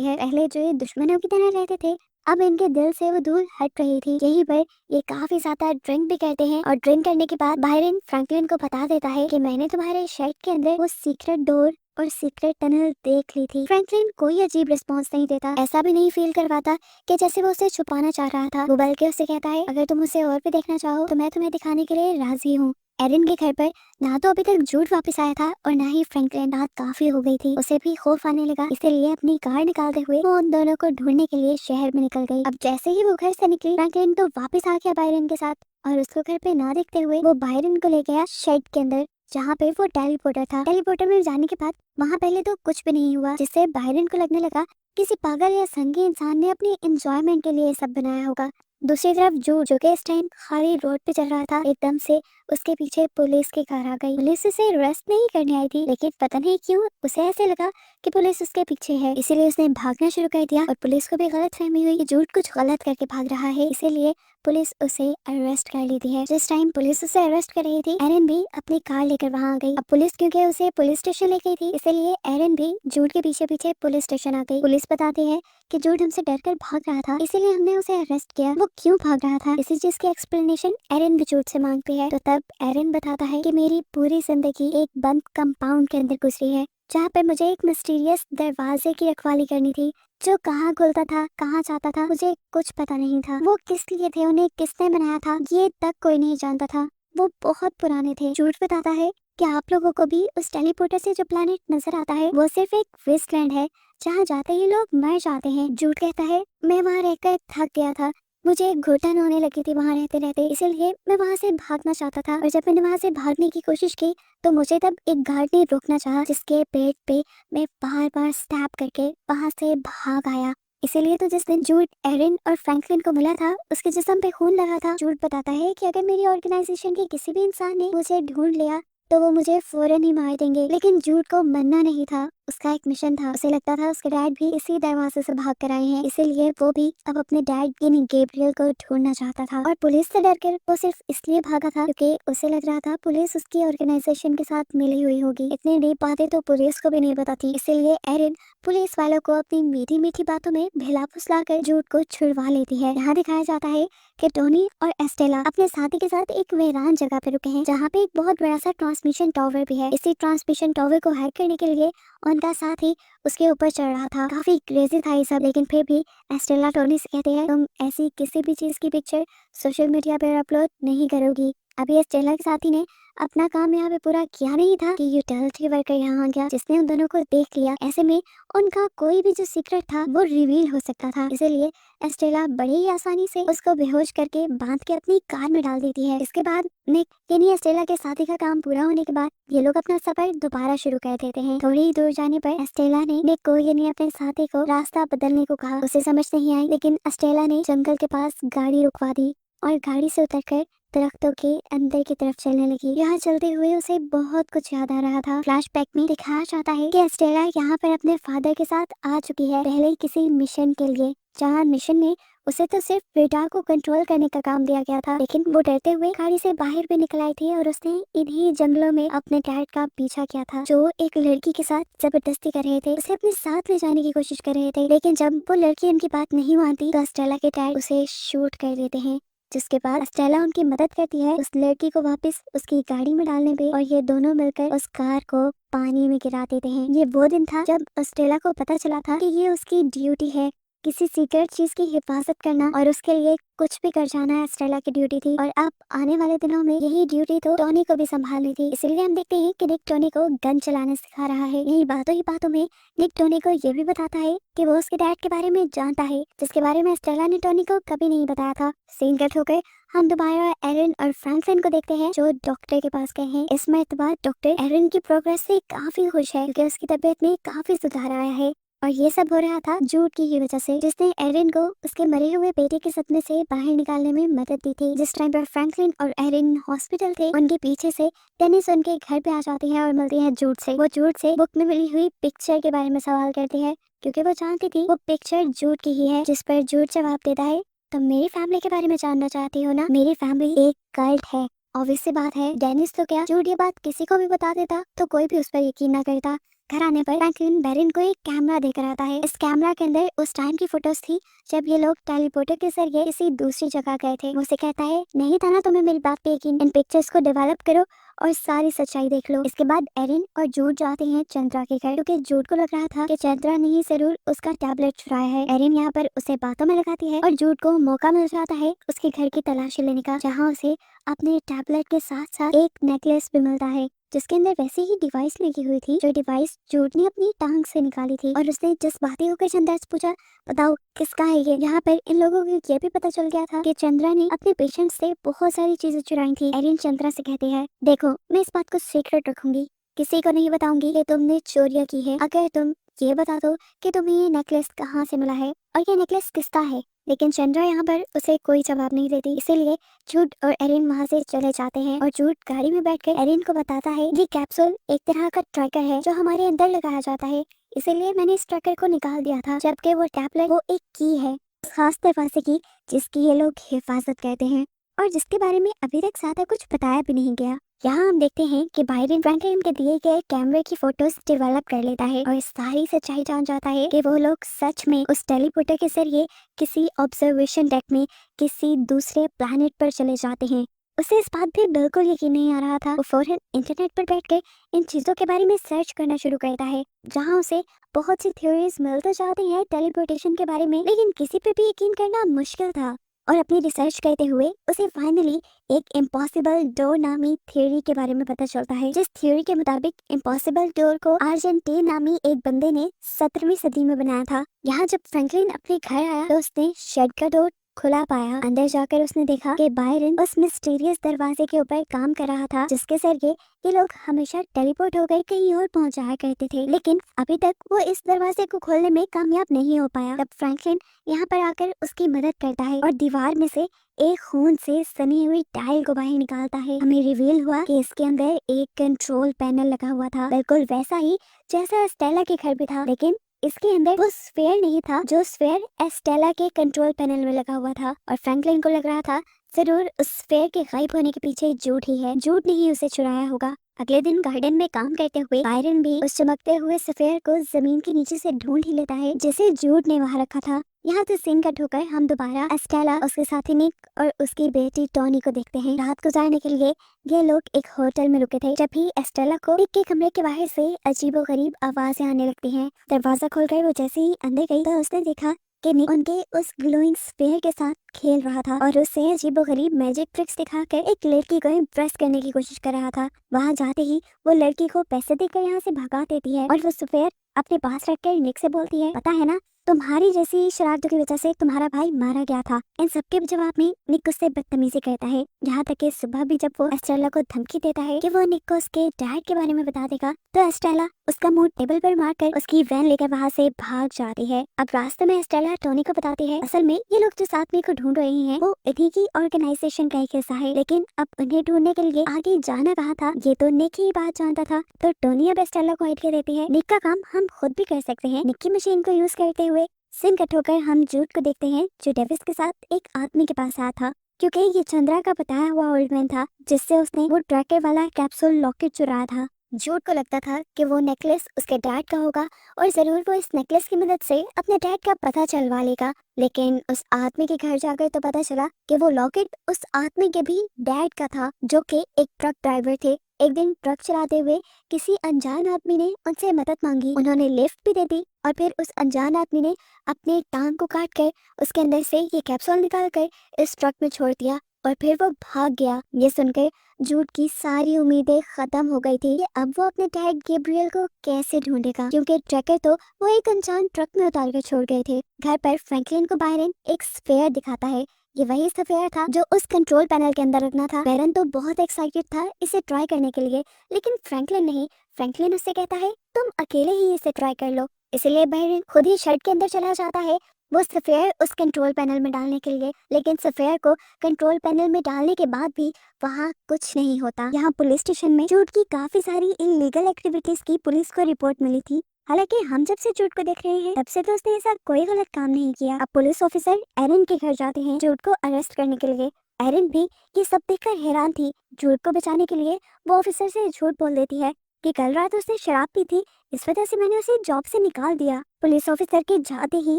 है। पहले जो ये दुश्मनों की तरह रहते थे, अब इनके दिल से वो दूर हट रही थी। यहीं पर ये काफी ज्यादा ड्रिंक भी करते हैं और ड्रिंक करने के बाद बायरन फ्रैंकलिन को बता देता है कि मैंने तुम्हारे शर्ट के अंदर वो सीक्रेट डोर और सीक्रेट टनल देख ली थी। फ्रैंकलिन कोई अजीब रिस्पॉन्स नहीं देता, ऐसा भी नहीं फील करवाता कि जैसे वो उसे छुपाना चाह रहा था। वो बल्कि उससे कहता है, अगर तुम उसे और भी देखना चाहो तो मैं तुम्हें दिखाने के लिए राजी हूँ। एरिन के घर पर ना तो अभी तक झूठ वापस आया था और ना ही फ्रैंकलिन। रात काफी हो गई थी, उसे भी खौफ आने लगा, इसलिए अपनी कार निकालते हुए वो उन दोनों को ढूंढने के लिए शहर में निकल गई। अब जैसे ही वो घर से निकली, फ्रैंकलिन तो वापस आ गया बायरन के साथ और उसको घर पे ना देखते हुए वो बायरन को ले गया शेड के अंदर जहाँ पे वो टेलीपोर्टर था। टेलीपोर्टर में जाने के बाद वहाँ पहले तो कुछ भी नहीं हुआ, जिससे बायरन को लगने लगा किसी पागल या संगी इंसान ने अपनी एंजॉयमेंट के लिए सब बनाया होगा। दूसरी तरफ जो के इस टाइम खाली रोड पे चल रहा था, एकदम से उसके पीछे पुलिस की कार आ गई। पुलिस उसे अरेस्ट नहीं करने आई थी, लेकिन पता नहीं क्यों उसे ऐसे लगा कि पुलिस उसके पीछे है, इसीलिए उसने भागना शुरू कर दिया। और पुलिस को भी गलत फहमी हुई कि झूठ कुछ गलत करके भाग रहा है, इसीलिए पुलिस उसे अरेस्ट कर लेती है। जिस टाइम पुलिस उसे अरेस्ट कर रही थी, एरन भी अपनी कार लेकर वहाँ आ गई। अब पुलिस क्योंकि उसे पुलिस स्टेशन ले गई थी, इसलिए एरन भी झूठ के पीछे पीछे पुलिस स्टेशन आ गई। पुलिस बताती है कि झूठ हमसे डरकर भाग रहा था, इसीलिए हमने उसे अरेस्ट किया। वो क्यों भाग रहा था, इसी चीज की एक्सप्लेनेशन एरन भी झूठ से मांगती है। तो तब एरन बताता है कि मेरी पूरी जिंदगी एक बंद कंपाउंड के अंदर गुजरी है, जहाँ पे मुझे एक मिस्टीरियस दरवाजे की रखवाली करनी थी, जो कहाँ खुलता था, कहाँ जाता था, मुझे कुछ पता नहीं था। वो किस लिए थे, उन्हें किसने बनाया था, ये तक कोई नहीं जानता था। वो बहुत पुराने थे। झूठ बताता है कि आप लोगों को भी उस टेलीपोर्टर से जो प्लैनेट नजर आता है वो सिर्फ एक वेस्टलैंड है, जहाँ जाते ही लोग मर जाते हैं। झूठ कहता है, मैं वहाँ रहकर थक गया था, मुझे घुटन होने लगी थी वहाँ रहते रहते, इसलिए मैं वहाँ से भागना चाहता था। और जब मैंने वहाँ से भागने की कोशिश की तो मुझे तब एक गार्ड ने रोकना चाहा, जिसके पेट पे मैं बार बार स्टैब करके वहाँ से भाग आया। इसीलिए तो जिस दिन झूठ एरिन और फ्रैंकलिन को मिला था, उसके जिस्म पे खून लगा था। झूठ बताता है कि अगर मेरी ऑर्गेनाइजेशन के किसी भी इंसान ने मुझे ढूंढ लिया तो वो मुझे फौरन ही मार देंगे। लेकिन झूठ को मरना नहीं था, उसका एक मिशन था। उसे लगता था उसके डैड भी इसी दरवाजे से भाग कर आए हैं, इसीलिए वो भी अब अपने डैड यानी गैब्रियल को ढूंढना चाहता था। और पुलिस से डरकर वो सिर्फ इसलिए भागा था क्योंकि उसे लग रहा था पुलिस उसकी ऑर्गेनाइजेशन के साथ मिली हुई होगी। इतनी डीप बातें तो पुलिस को भी नहीं पता थी, इसीलिए एरिन पुलिस वालों को अपनी मीठी मीठी बातों में भिला फुसला कर झूठ को छुड़वा लेती है। यहाँ दिखाया जाता है कि टोनी और एस्टेला अपने साथी के साथ एक वीरान जगह पे रुके हैं, जहाँ पे एक बहुत बड़ा सा ट्रांसमिशन टावर भी है। इसी ट्रांसमिशन टावर को हैक करने के लिए उनका साथी उसके ऊपर चढ़ रहा था। काफी क्रेजी था ये सब, लेकिन फिर भी एस्टेला टोनी से कहती है, तुम ऐसी किसी भी चीज की पिक्चर सोशल मीडिया पर अपलोड नहीं करोगी। अभी एस्टेला के साथी ने अपना काम यहाँ पे पूरा किया नहीं था कि यूटिलिटी वर्कर यहाँ आ गया, जिसने उन दोनों को देख लिया। ऐसे में उनका कोई भी जो सीक्रेट था वो रिवील हो सकता था, इसीलिए एस्टेला बड़ी ही आसानी से उसको बेहोश करके बांध के अपनी कार में डाल देती है। इसके बाद निक यानी एस्टेला के साथी का काम पूरा होने के बाद ये लोग अपना सफर दोबारा शुरू कर देते हैं। थोड़ी ही दूर जाने पर एस्टेला ने निक को यानी अपने साथी को रास्ता बदलने को कहा। उसे समझ नहीं आई, लेकिन एस्टेला ने जंगल के पास गाड़ी रुकवा दी और गाड़ी से उतरकर दरख्तों के अंदर की तरफ चलने लगी। यहाँ चलते हुए उसे बहुत कुछ याद आ रहा था। फ्लैशबैक में दिखाया जाता है कि एस्टेला यहाँ पर अपने फादर के साथ आ चुकी है, पहले किसी मिशन के लिए, जहाँ मिशन में उसे तो सिर्फ रेडार को कंट्रोल करने का काम दिया गया था, लेकिन वो डरते हुए गाड़ी से बाहर भी निकल आई थी और उसने इन्हीं जंगलों में अपने डैड का पीछा किया था, जो एक लड़की के साथ जबरदस्ती कर रहे थे, उसे अपने साथ ले जाने की कोशिश कर रहे थे। लेकिन जब वो लड़की उनकी बात नहीं मानती तो एस्टेला के डैड उसे शूट कर देते हैं, जिसके बाद एस्टेला उनकी मदद करती है उस लड़की को वापस उसकी गाड़ी में डालने पे, और ये दोनों मिलकर उस कार को पानी में गिरा देते हैं। ये वो दिन था जब एस्टेला को पता चला था कि ये उसकी ड्यूटी है किसी सीक्रेट चीज की हिफाजत करना और उसके लिए कुछ भी कर जाना एस्टेला की ड्यूटी थी। और अब आने वाले दिनों में यही ड्यूटी तो टोनी को भी संभालनी थी। इसलिए हम देखते हैं कि निक टोनी को गन चलाने सिखा रहा है। यही बातों ही बातों में निक टोनी को ये भी बताता है कि वो उसके डैड के बारे में जानता है, जिसके बारे में एस्टेला ने टोनी को कभी नहीं बताया था। सीन कट होकर हम दोबारा एरिन और फ्रैंकलिन को देखते हैं जो डॉक्टर के पास गए हैं। इस मर्तबा डॉक्टर एरिन की प्रोग्रेस से काफी खुश है क्योंकि उसकी तबीयत में काफी सुधार आया है। और ये सब हो रहा था जूड की ही वजह से, जिसने एरिन को उसके मरे हुए बेटे के सदमे से बाहर निकालने में मदद दी थी। जिस टाइम पर फ्रैंकलिन और एरिन हॉस्पिटल थे, उनके पीछे से डेनिस उनके घर पे आ जाती है और मिलती है जूड से। वो जूड से बुक में मिली हुई पिक्चर के बारे में सवाल करती है क्योंकि वो जानती थी वो पिक्चर जूड की ही है। जिस पर जूड जवाब देता है, तुम मेरी फैमिली के बारे में जानना चाहती हो ना? मेरी फैमिली एक कल्ट है। ऑब्वियस सी बात है, डेनिस तो क्या जूड ये बात किसी को भी बता देता तो कोई भी उस पर यकीन न करता। घर आने पर फ्रैंकलिन बेरिन को एक कैमरा देकर आता है। इस कैमरा के अंदर उस टाइम की फोटोज थी जब ये लोग टेलीपोर्टर के जरिए किसी दूसरी जगह गए थे। वो उसे कहता है, नहीं था ना तुम्हें मेरी बात पे यकीन? इन पिक्चर्स को डेवलप करो और सारी सच्चाई देख लो। इसके बाद एरिन और जूड जाते हैं चंद्रा के घर क्योंकि जूड को लग रहा था कि चंद्रा ने ही जरूर उसका टैबलेट चुराया है। एरिन यहाँ पर उसे बातों में लगाती है और जूड को मौका मिल जाता है उसके घर की तलाशी लेने का, जहाँ उसे अपने टैबलेट के साथ साथ एक नेकलेस भी मिलता है जिसके अंदर वैसी ही डिवाइस लगी हुई थी जो डिवाइस जूड ने अपनी टांग से निकाली थी। और उसने जिस बातें होकर चंद्रा से पूछा, बताओ किसका है ये? यहाँ पर इन लोगों को ये भी पता चल गया था कि चंद्रा ने अपने पेशेंट से बहुत सारी चीजें चुराई थी। एरिन चंद्रा से कहती है, देखो मैं इस बात को सीक्रेट रखूंगी, किसी को नहीं बताऊंगी कि तुमने चोरियां की है। अगर तुम ये बता दो कि तुम्हें ये नेकलेस कहाँ से मिला है और ये नेकलेस किसका है। लेकिन चंद्रा यहाँ पर उसे कोई जवाब नहीं देती, इसीलिए जूड और एरिन वहाँ से चले जाते हैं। और जूड गाड़ी में बैठकर एरिन को बताता है ये कैप्सूल एक तरह का ट्रैकर है जो हमारे अंदर लगाया जाता है, इसीलिए मैंने इस ट्रैकर को निकाल दिया था। जबकि वो टैबलेट वो एक की है उस खास दरवाजे की जिसकी ये लोग हिफाजत करते हैं और जिसके बारे में अभी तक ज्यादा कुछ बताया भी नहीं गया। यहाँ हम देखते हैं कि बायरन फ्रैंकलिन के दिए गए कैमरे की फोटोज डेवलप कर लेता है और सारी सच्चाई जान जाता है कि वो लोग सच में उस टेलीपोर्टर के जरिए किसी ऑब्जर्वेशन डेक में किसी दूसरे प्लैनेट पर चले जाते हैं। उसे इस बात भी बिल्कुल यकीन नहीं आ रहा था। वो फौरन इंटरनेट पर बैठकर इन चीजों के बारे में सर्च करना शुरू करता है, जहाँ उसे बहुत सी थ्योरीज मिल तो जाती हैं टेलीपोर्टेशन के बारे में, लेकिन किसी पे भी यकीन करना मुश्किल था। और अपनी रिसर्च करते हुए उसे फाइनली एक इम्पॉसिबल डोर नामी थ्योरी के बारे में पता चलता है, जिस थ्योरी के मुताबिक इम्पॉसिबल डोर को अर्जेंटीन नामी एक बंदे ने 17वीं सदी में बनाया था। यहाँ जब फ्रैंकलिन अपने घर आया तो उसने शेड का डोर खुला पाया। अंदर जाकर उसने देखा कि बायरन उस मिस्टीरियस दरवाजे के ऊपर काम कर रहा था जिसके जरिए ये लोग हमेशा टेलीपोर्ट होकर कहीं और पहुंच जाया करते थे, लेकिन अभी तक वो इस दरवाजे को खोलने में कामयाब नहीं हो पाया। तब फ्रैंकलिन यहाँ पर आकर उसकी मदद करता है और दीवार में से एक खून से सनी हुई टाइल को बाहर निकालता है। हमें रिवील हुआ कि इसके अंदर एक कंट्रोल पैनल लगा हुआ था, बिल्कुल वैसा ही जैसा स्टेला के घर पे था, लेकिन इसके अंदर वो स्फेयर नहीं था जो स्फेयर एस्टेला के कंट्रोल पैनल में लगा हुआ था। और फ्रैंकलिन को लग रहा था जरूर उस स्फेयर के गायब होने के पीछे जूड ही है, जूड ने ही उसे चुराया होगा। अगले दिन गार्डन में काम करते हुए बायरन भी उस चमकते हुए स्फेयर को जमीन के नीचे से ढूंढ ही लेता है जिसे जूड ने वहां रखा था। यहाँ से सीन कट होकर हम दोबारा एस्टेला, उसके साथी निक और उसकी बेटी टोनी को देखते हैं। रात गुजारने के लिए ये लोग एक होटल में रुके थे। जब भी एस्टेला को निक के कमरे के बाहर से अजीबोगरीब आवाजें आने लगती हैं। दरवाजा खोलकर वो जैसे ही अंदर गई तो उसने देखा कि निक उनके उस ग्लोइंग स्फेयर के साथ खेल रहा था और उससे अजीबोगरीब मैजिक ट्रिक्स दिखाकर एक लड़की को इम्प्रेस करने की कोशिश कर रहा था। वहाँ जाते ही वो लड़की को पैसे देकर यहाँ से भगा देती है और वो स्फेयर अपने पास रखकर निक से बोलती है, पता है ना तुम्हारी जैसी शरारतों की वजह से तुम्हारा भाई मारा गया था। इन सबके जवाब में निक उससे बदतमीजी करता है, यहाँ तक कि सुबह भी जब वो एस्टेला को धमकी देता है कि वो निक को उसके डैड के बारे में बता देगा तो एस्टेला उसका मुंह टेबल पर मारकर उसकी वैन लेकर वहाँ से भाग जाती है। अब रास्ते में एस्टेला टोनी को बताती है असल में ये लोग जिस आदमी को ढूंढ रही हैं वो इन्हीं की ऑर्गेनाइजेशन का एक हिस्सा है, लेकिन अब उन्हें ढूंढने के लिए आगे जाना कहाँ था ये तो निक ही बात जानता था। तो टोनी अब एस्टेला को आइडिया देती है, निक का काम हम खुद भी कर सकते हैं। निक की मशीन को यूज करते हुए सीन कट होकर हम जूड को देखते हैं जो डेविस के साथ एक आदमी के पास आया था, क्योंकि ये चंद्रा का बताया हुआ ओल्ड मैन था जिससे उसने वो ट्रैकर वाला कैप्सूल लॉकेट चुराया था। जूड को लगता था कि वो नेकलेस उसके डैड का होगा और जरूर वो इस नेकलेस की मदद से अपने डैड का पता चलवा लेगा, लेकिन उस आदमी के घर जाकर तो पता चला कि वो लॉकेट उस आदमी के भी डैड का था जो कि एक ट्रक ड्राइवर थे। एक दिन ट्रक चलाते हुए किसी अनजान आदमी ने उनसे मदद मांगी। उन्होंने लिफ्ट भी दे दी और फिर उस अनजान आदमी ने अपने टांग को काट कर उसके अंदर से ये कैप्सूल निकाल कर इस ट्रक में छोड़ दिया और फिर वो भाग गया। ये सुनकर जूड की सारी उम्मीदें खत्म हो गई थी कि अब वो अपने डैड गैब्रियल को कैसे ढूंढेगा, क्योंकि ट्रैकर तो वो एक अनजान ट्रक में उतार कर छोड़ गए थे। घर पर फ्रैंकलिन को बायरन एक स्फेयर दिखाता है। ये वही स्फेयर था जो उस कंट्रोल पैनल के अंदर रखना था। बायरन तो बहुत एक्साइटेड था इसे ट्राई करने के लिए, लेकिन फ्रैंकलिन नहीं। फ्रैंकलिन उससे कहता है तुम अकेले ही इसे ट्राई कर लो। इसलिए बायरन खुद ही शर्ट के अंदर चला जाता है वो स्फेयर उस कंट्रोल पैनल में डालने के लिए, लेकिन स्फेयर को कंट्रोल पैनल में डालने के बाद भी वहाँ कुछ नहीं होता। यहाँ पुलिस स्टेशन में जूड की काफी सारी इलीगल एक्टिविटीज की पुलिस को रिपोर्ट मिली थी। हालांकि हम जब से जूड को देख रहे हैं तब से तो उसने ऐसा कोई गलत काम नहीं किया। अब पुलिस ऑफिसर एरन के घर जाते हैं जूड को अरेस्ट करने के लिए। एरन भी ये सब देखकर हैरान थी। जूड को बचाने के लिए वो ऑफिसर से झूठ बोल देती है कि कल रात उसने शराब पी थी, इस वजह से मैंने उसे जॉब से निकाल दिया। पुलिस ऑफिसर के जाते ही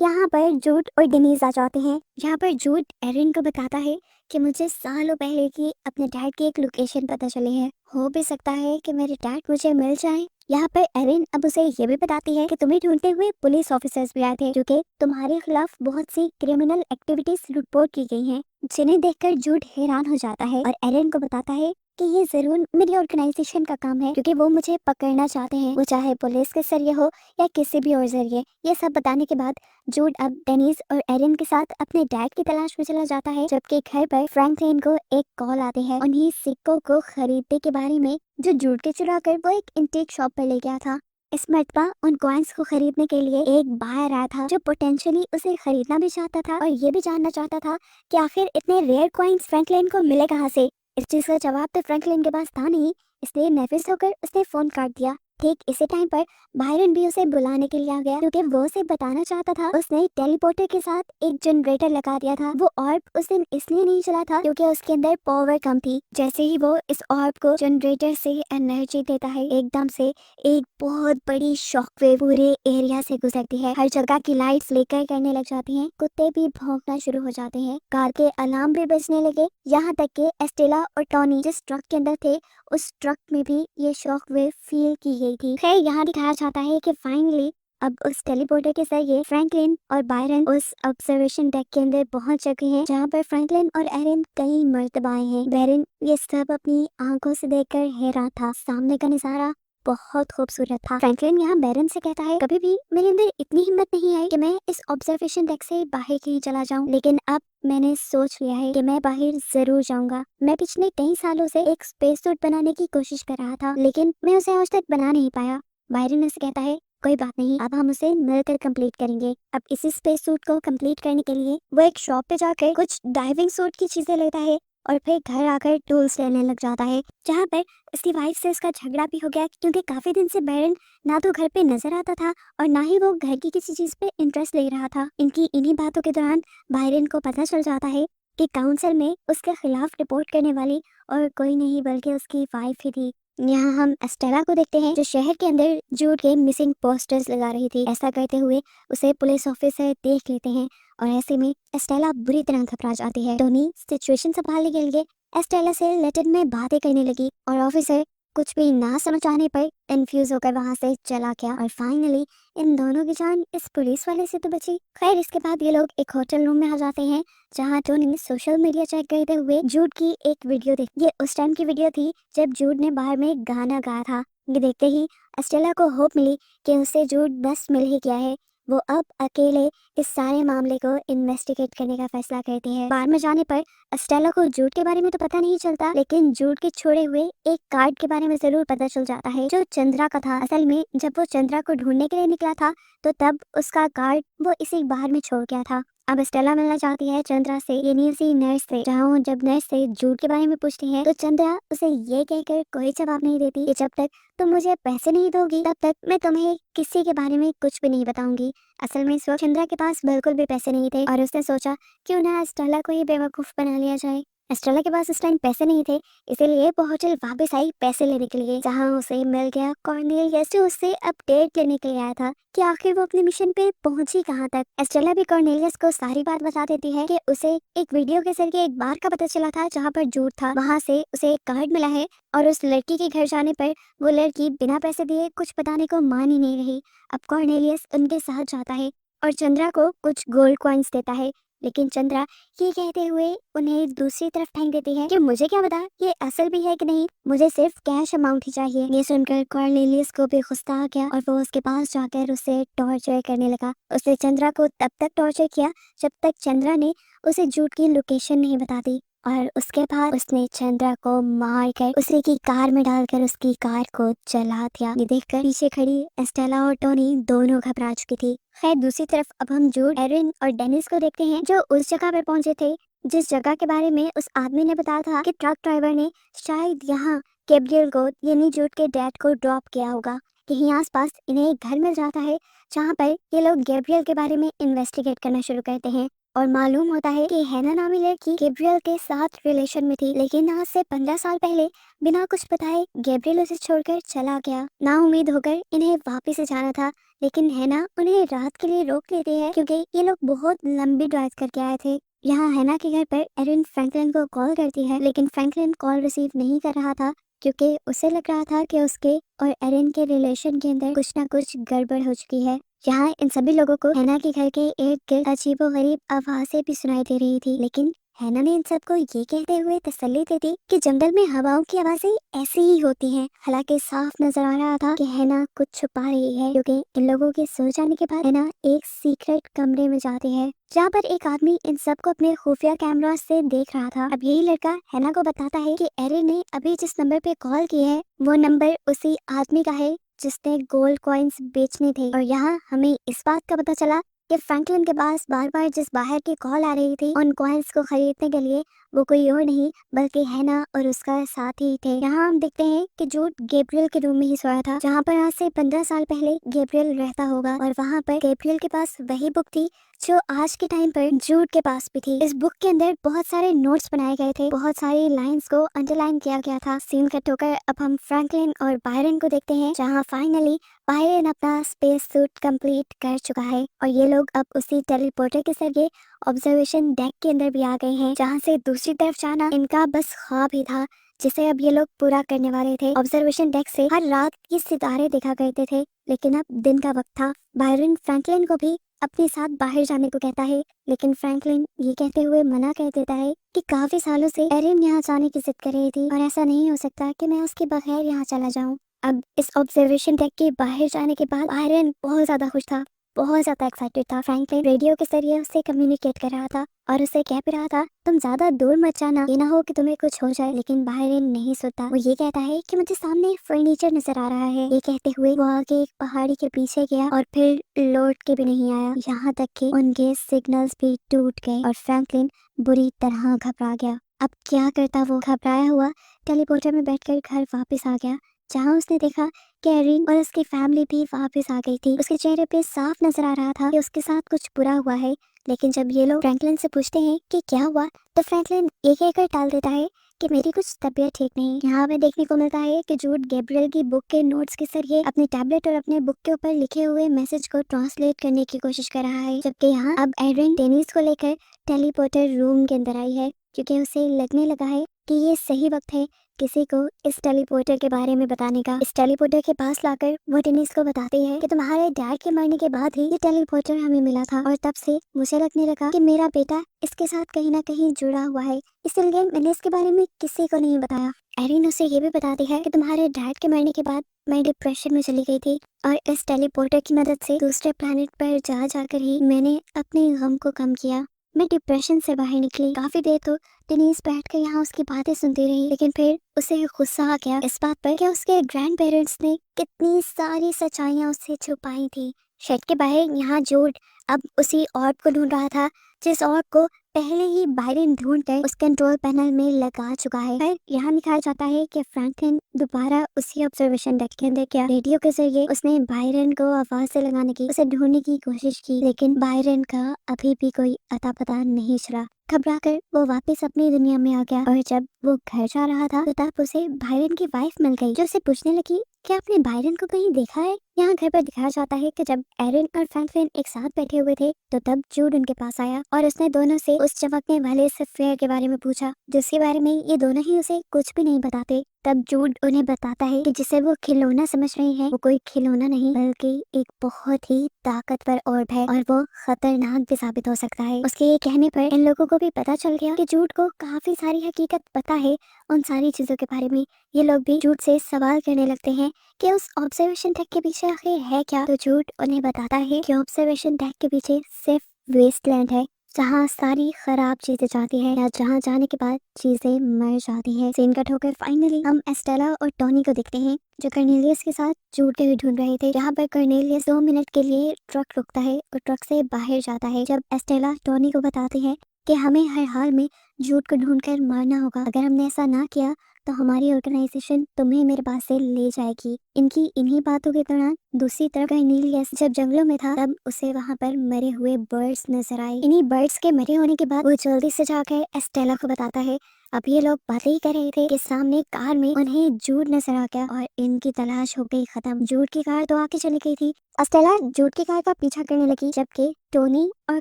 यहाँ पर जूड और डेनीज आ जाते हैं। यहाँ पर जूड एरिन को बताता है कि मुझे सालों पहले की अपने डैड की एक लोकेशन पता चली है, हो भी सकता है कि मेरे डैड मुझे मिल जाएं। यहाँ पर एरिन अब उसे ये भी बताती है कि तुम्हें ढूंढते हुए पुलिस ऑफिसर्स भी आए थे, क्योंकि तुम्हारे खिलाफ बहुत सी क्रिमिनल एक्टिविटीज रिपोर्ट की गई हैं, जिन्हें देखकर जूड हैरान हो जाता है और एरिन को बताता है कि ये जरूर मेरी ऑर्गेनाइजेशन का काम है, क्योंकि वो मुझे पकड़ना चाहते हैं, वो चाहे पुलिस के जरिए हो या किसी भी और जरिए। ये सब बताने के बाद जूड अब डेनीज और एरिन के साथ अपने डैड की तलाश में चला जाता है, जबकि घर पर फ्रैंकलिन को एक कॉल आती है उन्हीं सिक्कों को खरीदने के बारे में जो जूड के चुरा कर वो एक इंटीक शॉप पर ले गया था। इस मरतबा उन कॉइन्स को खरीदने के लिए एक बायर आया था जो पोटेंशियली उसे खरीदना भी चाहता था और ये भी जानना चाहता था कि आखिर इतने रेयर कॉइन्स फ्रैंकलिन को मिले कहाँ से। इस चीज का जवाब तो फ्रैंकलिन के पास था नहीं, इसलिए नर्वस होकर उसने फोन काट दिया। ठीक इसी टाइम पर बायरन भी उसे बुलाने के लिए आ गया, क्योंकि वो उसे बताना चाहता था उसने टेलीपोर्टर के साथ एक जनरेटर लगा दिया था। वो ऑर्ब उस दिन इसलिए नहीं चला था क्योंकि उसके अंदर पावर कम थी। जैसे ही वो इस ऑर्ब को जनरेटर से एनर्जी देता है, एकदम से एक बहुत बड़ी शॉकवेव पूरे एरिया से गुजरती है। हर जगह की लाइट्स फ्लिकर करने लग जाती हैं, कुत्ते भी भौंकना शुरू हो जाते हैं, कार के अलार्म भी बजने लगे। यहाँ तक कि एस्टेला और टॉनी जिस ट्रक के अंदर थे उस ट्रक में भी ये शॉकवेव फील की गई थी। खैर यहाँ दिखाया जाता है कि फाइनली अब उस टेलीपोर्टर के जरिए फ्रैंकलिन और बायरन उस ऑब्जर्वेशन डेक के अंदर पहुंच चुके हैं, जहाँ पर फ्रैंकलिन और एरिन कई मर्तबा आए हैं। बायरन ये सब अपनी आंखों से देखकर हैरान था। सामने का नजारा बहुत खूबसूरत था। फ्रैंकलिन यहाँ बैरन से कहता है कभी भी मेरे अंदर इतनी हिम्मत नहीं आई कि मैं इस ऑब्जर्वेशन डेक से बाहर कहीं चला जाऊं, लेकिन अब मैंने सोच लिया है कि मैं बाहर जरूर जाऊंगा। मैं पिछले कई सालों से एक स्पेस सूट बनाने की कोशिश कर रहा था, लेकिन मैं उसे आज तक बना नहीं पाया। बायरन से कहता है कोई बात नहीं, अब हम उसे मिलकर कंप्लीट करेंगे। अब इसी स्पेस सूट को कंप्लीट करने के लिए वो एक शॉप पे जाकर कुछ डाइविंग सूट की चीजें लेता है और फिर घर आकर टूल्स लेने लग जाता है, जहाँ पर उसकी वाइफ से उसका झगड़ा भी हो गया, क्योंकि काफी दिन से बैरन ना तो घर पे नजर आता था और ना ही वो घर की किसी चीज पे इंटरेस्ट ले रहा था। इनकी इन्हीं बातों के दौरान बायरन को पता चल जाता है कि काउंसिल में उसके खिलाफ रिपोर्ट करने वाली और कोई नहीं बल्कि उसकी वाइफ ही थी। यहाँ हम एस्टेला को देखते हैं जो शहर के अंदर जूड के मिसिंग पोस्टर्स लगा रही थी। ऐसा करते हुए उसे पुलिस ऑफिसर देख लेते हैं और ऐसे में एस्टेला बुरी तरह घबरा जाती है। टोनी सिचुएशन संभालने के लिए एस्टेला से लैटिन में बातें करने लगी और ऑफिसर कुछ भी ना समझ आने पर कंफ्यूज होकर वहां से चला गया और फाइनली इन दोनों की जान इस पुलिस वाले से तो बची। खैर इसके बाद ये लोग एक होटल रूम में आ जाते हैं, जहाँ टोनी सोशल मीडिया चेक करते हुए जूड की एक वीडियो देख। ये उस टाइम की वीडियो थी जब जूड ने बाहर में गाना गाया था। ये देखते ही एस्टेला को होप मिली कि उसे जूड बस मिल ही गया है। वो अब अकेले इस सारे मामले को इन्वेस्टिगेट करने का फैसला करती है। बार में जाने पर एस्टेला को जूड के बारे में तो पता नहीं चलता, लेकिन जूड के छोड़े हुए एक कार्ड के बारे में जरूर पता चल जाता है जो चंद्रा का था। असल में जब वो चंद्रा को ढूंढने के लिए निकला था तो तब उसका कार्ड वो इसी बाहर में छोड़ गया था। अब एस्टेला मिलना चाहती है चंद्रा से, ये न्यूज़ नर्स से, जहाँ जब नर्स से जूड के बारे में पूछती है तो चंद्रा उसे ये कहकर कोई जवाब नहीं देती कि जब तक तुम मुझे पैसे नहीं दोगी तब तक मैं तुम्हें किसी के बारे में कुछ भी नहीं बताऊंगी। असल में इस वक्त चंद्रा के पास बिल्कुल भी पैसे नहीं थे और उसने सोचा क्यों ना एस्टेला को ही बेवकूफ बना लिया जाए। एस्ट्रेला के पास उस टाइम पैसे नहीं थे, इसीलिए वो होटल वापस आई पैसे लेने के लिए, जहाँ उसे मिल गया कॉर्नेलियस, जो उससे अपडेट लेने के लिए आया था कि आखिर वो अपने मिशन पे पहुंची कहाँ तक। एस्ट्रेला भी कॉर्नेलियस को सारी बात बता देती है कि उसे एक वीडियो के जरिए एक बार का पता चला था जहाँ पर झूठ था, वहाँ से उसे एक कार्ड मिला है और उस लड़की के घर जाने पर वो लड़की बिना पैसे दिए कुछ बताने को मान ही नहीं रही। अब कॉर्नेलियस उनके साथ जाता है और चंद्रा को कुछ गोल्ड कॉइन्स देता है, लेकिन चंद्रा ये कहते हुए उन्हें दूसरी तरफ फेंक देती है कि मुझे क्या पता ये असल भी है कि नहीं, मुझे सिर्फ कैश अमाउंट ही चाहिए। ये सुनकर कॉर्नेलियस को भी गुस्सा आ गया और वो उसके पास जाकर उसे टॉर्चर करने लगा। उसने चंद्रा को तब तक टॉर्चर किया जब तक चंद्रा ने उसे झूठ की लोकेशन नहीं बता दी, और उसके बाद उसने चंद्रा को मारकर उसी की कार में डालकर उसकी कार को जला दिया। ये देखकर पीछे खड़ी एस्टेला और टोनी दोनों घबरा चुकी थी। खैर दूसरी तरफ अब हम जूड, एरिन और डेनिस को देखते हैं, जो उस जगह पर पहुंचे थे जिस जगह के बारे में उस आदमी ने बताया था कि ट्रक ड्राइवर ने शायद यहाँ गैब्रियल को यानी जूड के डैड को ड्रॉप किया होगा। यहीं आसपास इन्हें एक घर मिल जाता है जहाँ पर ये लोग गैब्रियल के बारे में इन्वेस्टिगेट करना शुरू करते हैं और मालूम होता है कि हैना नामी लड़की गैब्रियल के साथ रिलेशन में थी, लेकिन आज से 15 साल पहले बिना कुछ बताए गैब्रियल उसे छोड़कर चला गया। ना उम्मीद होकर इन्हें वापस से जाना था, लेकिन हैना उन्हें रात के लिए रोक लेती है क्योंकि ये लोग बहुत लंबी ड्राइव करके आए थे। यहाँ हैना के घर पर एरिन फ्रैंकलिन को कॉल करती है, लेकिन फ्रैंकलिन कॉल रिसीव नहीं कर रहा था क्योंकि उसे लग रहा था कि उसके और एरिन के रिलेशन के अंदर कुछ ना कुछ गड़बड़ हो चुकी है। यहाँ इन सभी लोगों को हैना के घर के इर्द गिर्द अजीबोगरीब आवाजें भी सुनाई दे रही थी, लेकिन हैना ने इन सबको ये कहते हुए तसल्ली दे दी कि जंगल में हवाओं की आवाजें ऐसी ही होती हैं। हालांकि साफ नजर आ रहा था कि हैना कुछ छुपा रही है, क्योंकि इन लोगों के सो जाने के बाद हैना एक सीक्रेट कमरे में जाती है जहाँ पर एक आदमी इन सबको अपने खुफिया कैमरा से देख रहा था। अब यही लड़का हैना को बताता है कि एरिन ने अभी जिस नंबर पे कॉल की है वो नंबर उसी आदमी का है जिसने गोल्ड कॉइन्स बेचने थे। और यहाँ हमें इस बात का पता चला कि फ्रैंकलिन के पास बार बार जिस बाहर की कॉल आ रही थी उन कॉइन्स को खरीदने के लिए वो कोई और नहीं बल्कि हैना और उसका साथी थे। यहाँ हम देखते हैं कि जूड गैब्रियल के रूम में ही सोया था जहाँ पर आज से 15 साल पहले गैब्रियल रहता होगा, और वहाँ पर गैब्रियल के पास वही बुक थी जो आज के टाइम पर जूड के पास भी थी। इस बुक के अंदर बहुत सारे नोट्स बनाए गए थे, बहुत सारी लाइंस को अंडरलाइन किया गया था। सीन कट होकर अब हम फ्रैंकलिन और बायरन को देखते हैं, जहाँ फाइनली बायरन अपना स्पेस सूट कंप्लीट कर चुका है और ये लोग अब उसी टेलीपोर्टर के जरिए ऑब्जर्वेशन डेक के अंदर भी आ गए हैं, जहाँ से दूसरी तरफ जाना इनका बस ख्वाब ही था जिसे अब ये लोग पूरा करने वाले थे। ऑब्जर्वेशन डेक से हर रात ये सितारे देखा करते थे, लेकिन अब दिन का वक्त था। बायरन फ्रैंकलिन को भी अपने साथ बाहर जाने को कहता है, लेकिन फ्रैंकलिन ये कहते हुए मना कर देता है कि काफी सालों से एरिन यहाँ जाने की जिद कर रही थी और ऐसा नहीं हो सकता कि मैं उसके बगैर यहाँ चला जाऊँ। अब इस ऑब्जर्वेशन डेक के बाहर जाने के बाद बायरन बहुत ज्यादा खुश था, बहुत ज्यादा एक्साइटेड था। फ्रैंकलिन रेडियो के जरिए उससे कम्युनिकेट कर रहा था और उसे कह भी रहा था तुम ज्यादा दूर मत जाना, ये ना हो कि तुम्हें कुछ हो जाए। लेकिन बायरन नहीं सोता, वो ये कहता है कि मुझे सामने फर्नीचर नजर आ रहा है। ये कहते हुए वो आगे एक पहाड़ी के पीछे गया और फिर लौट के भी नहीं आया, यहाँ तक कि उनके सिग्नल्स भी टूट गए और फ्रैंकलिन बुरी तरह घबरा गया। अब क्या करता, वो घबराया हुआ टेलीपोर्टर में बैठकर घर वापस आ गया, जहाँ उसने देखा कि एरिन और उसकी फैमिली भी वापस आ गई थी। उसके चेहरे पे साफ नजर आ रहा था कि उसके साथ कुछ बुरा हुआ है, लेकिन जब ये लोग फ्रैंकलिन से पूछते हैं कि क्या हुआ तो फ्रैंकलिन ये कहकर टाल देता है कि मेरी कुछ तबीयत ठीक नहीं। यहाँ हमें देखने को मिलता है कि जूड गैब्रियल की बुक के नोट्स के जरिए अपने टैबलेट और अपने बुक के ऊपर लिखे हुए मैसेज को ट्रांसलेट करने की कोशिश कर रहा है, जबकि यहाँ अब एरिन डेनिस को लेकर टेलीपोर्टर रूम के अंदर आई है क्योंकि उसे लगने लगा है कि ये सही वक्त है किसी को इस टेलीपोर्टर के बारे में बताने का। इस टेलीपोर्टर के पास लाकर वो डेनिस को बताती है कि तुम्हारे डैड के मरने के बाद ही ये टेलीपोर्टर हमें मिला था और तब से मुझे लगने लगा कि मेरा बेटा इसके साथ कहीं ना कहीं जुड़ा हुआ है, इसलिए मैंने इसके बारे में किसी को नहीं बताया। एरिन उसे ये भी बताती है कि तुम्हारे डैड के मरने के बाद मैं डिप्रेशन में चली गई थी और इस टेलीपोर्टर की मदद से दूसरे प्लेनेट पर जा जाकर ही मैंने अपने गम को कम किया। मैं डिप्रेशन से बाहर निकली। काफी देर तो डेनिस बैठकर यहाँ उसकी बातें सुनती रही, लेकिन फिर उसे गुस्सा आ गया इस बात पर कि उसके ग्रैंड पेरेंट्स ने कितनी सारी सच्चाइयाँ उससे छुपाई थी। शेड के बाहर यहाँ जूड अब उसी ऑर्ब को ढूंढ रहा था जिस ऑर्ब को पहले ही बायरन ढूंढकर उस कंट्रोल पैनल में लगा चुका है। फिर यहाँ दिखाया जाता है कि फ्रैंकलिन दोबारा उसी ऑब्जर्वेशन डेक के अंदर क्या रेडियो के जरिए उसने बायरन को आवाज से लगाने की, उसे ढूंढने की कोशिश की, लेकिन बायरन का अभी भी कोई अता पता नहीं चला। घबराकर वो वापस अपनी दुनिया में आ गया और जब वो घर जा रहा था तो तब उसे बायरन की वाइफ मिल गई जो उसे पूछने लगी क्या आपने बायरन को कहीं देखा है। यहाँ घर पर दिखाया जाता है कि जब एरिन और फ्रैंकलिन एक साथ बैठे हुए थे तो तब जूड उनके पास आया और उसने दोनों से उस चमकने वाले सफेयर के बारे में पूछा जिसके बारे में ये दोनों ही उसे कुछ भी नहीं बताते। तब जूड उन्हें बताता है कि जिसे वो खिलौना समझ रही हैं वो कोई खिलौना नहीं बल्कि एक बहुत ही ताकतवर ऑर्ब है और वो खतरनाक भी साबित हो सकता है। उसके ये कहने पर इन लोगों को भी पता चल गया कि जूड को काफी सारी हकीकत पता है उन सारी चीजों के बारे में। ये लोग भी जूड से सवाल करने लगते हैं कि उस ऑब्जर्वेशन डेक के पीछे आखिर है क्या। तो जूड उन्हें बताता है कि ऑब्जर्वेशन डेक के पीछे सिर्फ वेस्टलैंड है जहाँ सारी खराब चीजें जाती है या जहाँ जाने के बाद चीजें मर जाती है। सीन कट होकर फाइनली हम एस्टेला और टॉनी को देखते हैं जो कर्नेलियस के साथ जूड के ढूंढ रहे थे। यहाँ पर कर्नेलियस 2 मिनट के लिए ट्रक रुकता है और ट्रक से बाहर जाता है जब एस्टेला टॉनी को बताते हैं कि हमें हर हाल में जूड को ढूंढकर मारना होगा। अगर हमने ऐसा ना किया तो हमारी ऑर्गेनाइजेशन तुम्हें मेरे पास से ले जाएगी। इनकी इन्हीं बातों के दौरान दूसरी तरफ कर्नेलियस जब जंगलों में था तब उसे वहाँ पर मरे हुए बर्ड्स नजर आए। इन्हीं बर्ड्स के मरे होने के बाद वो जल्दी से जाकर एस्टेला को बताता है। अब ये लोग बातें ही कर रहे थे कि सामने कार में उन्हें जूड नजर आ गया और इनकी तलाश हो गई खत्म। जूड की कार तो आगे चली गई थी। एस्टेला जूड की कार का पीछा करने लगी जबकि टोनी और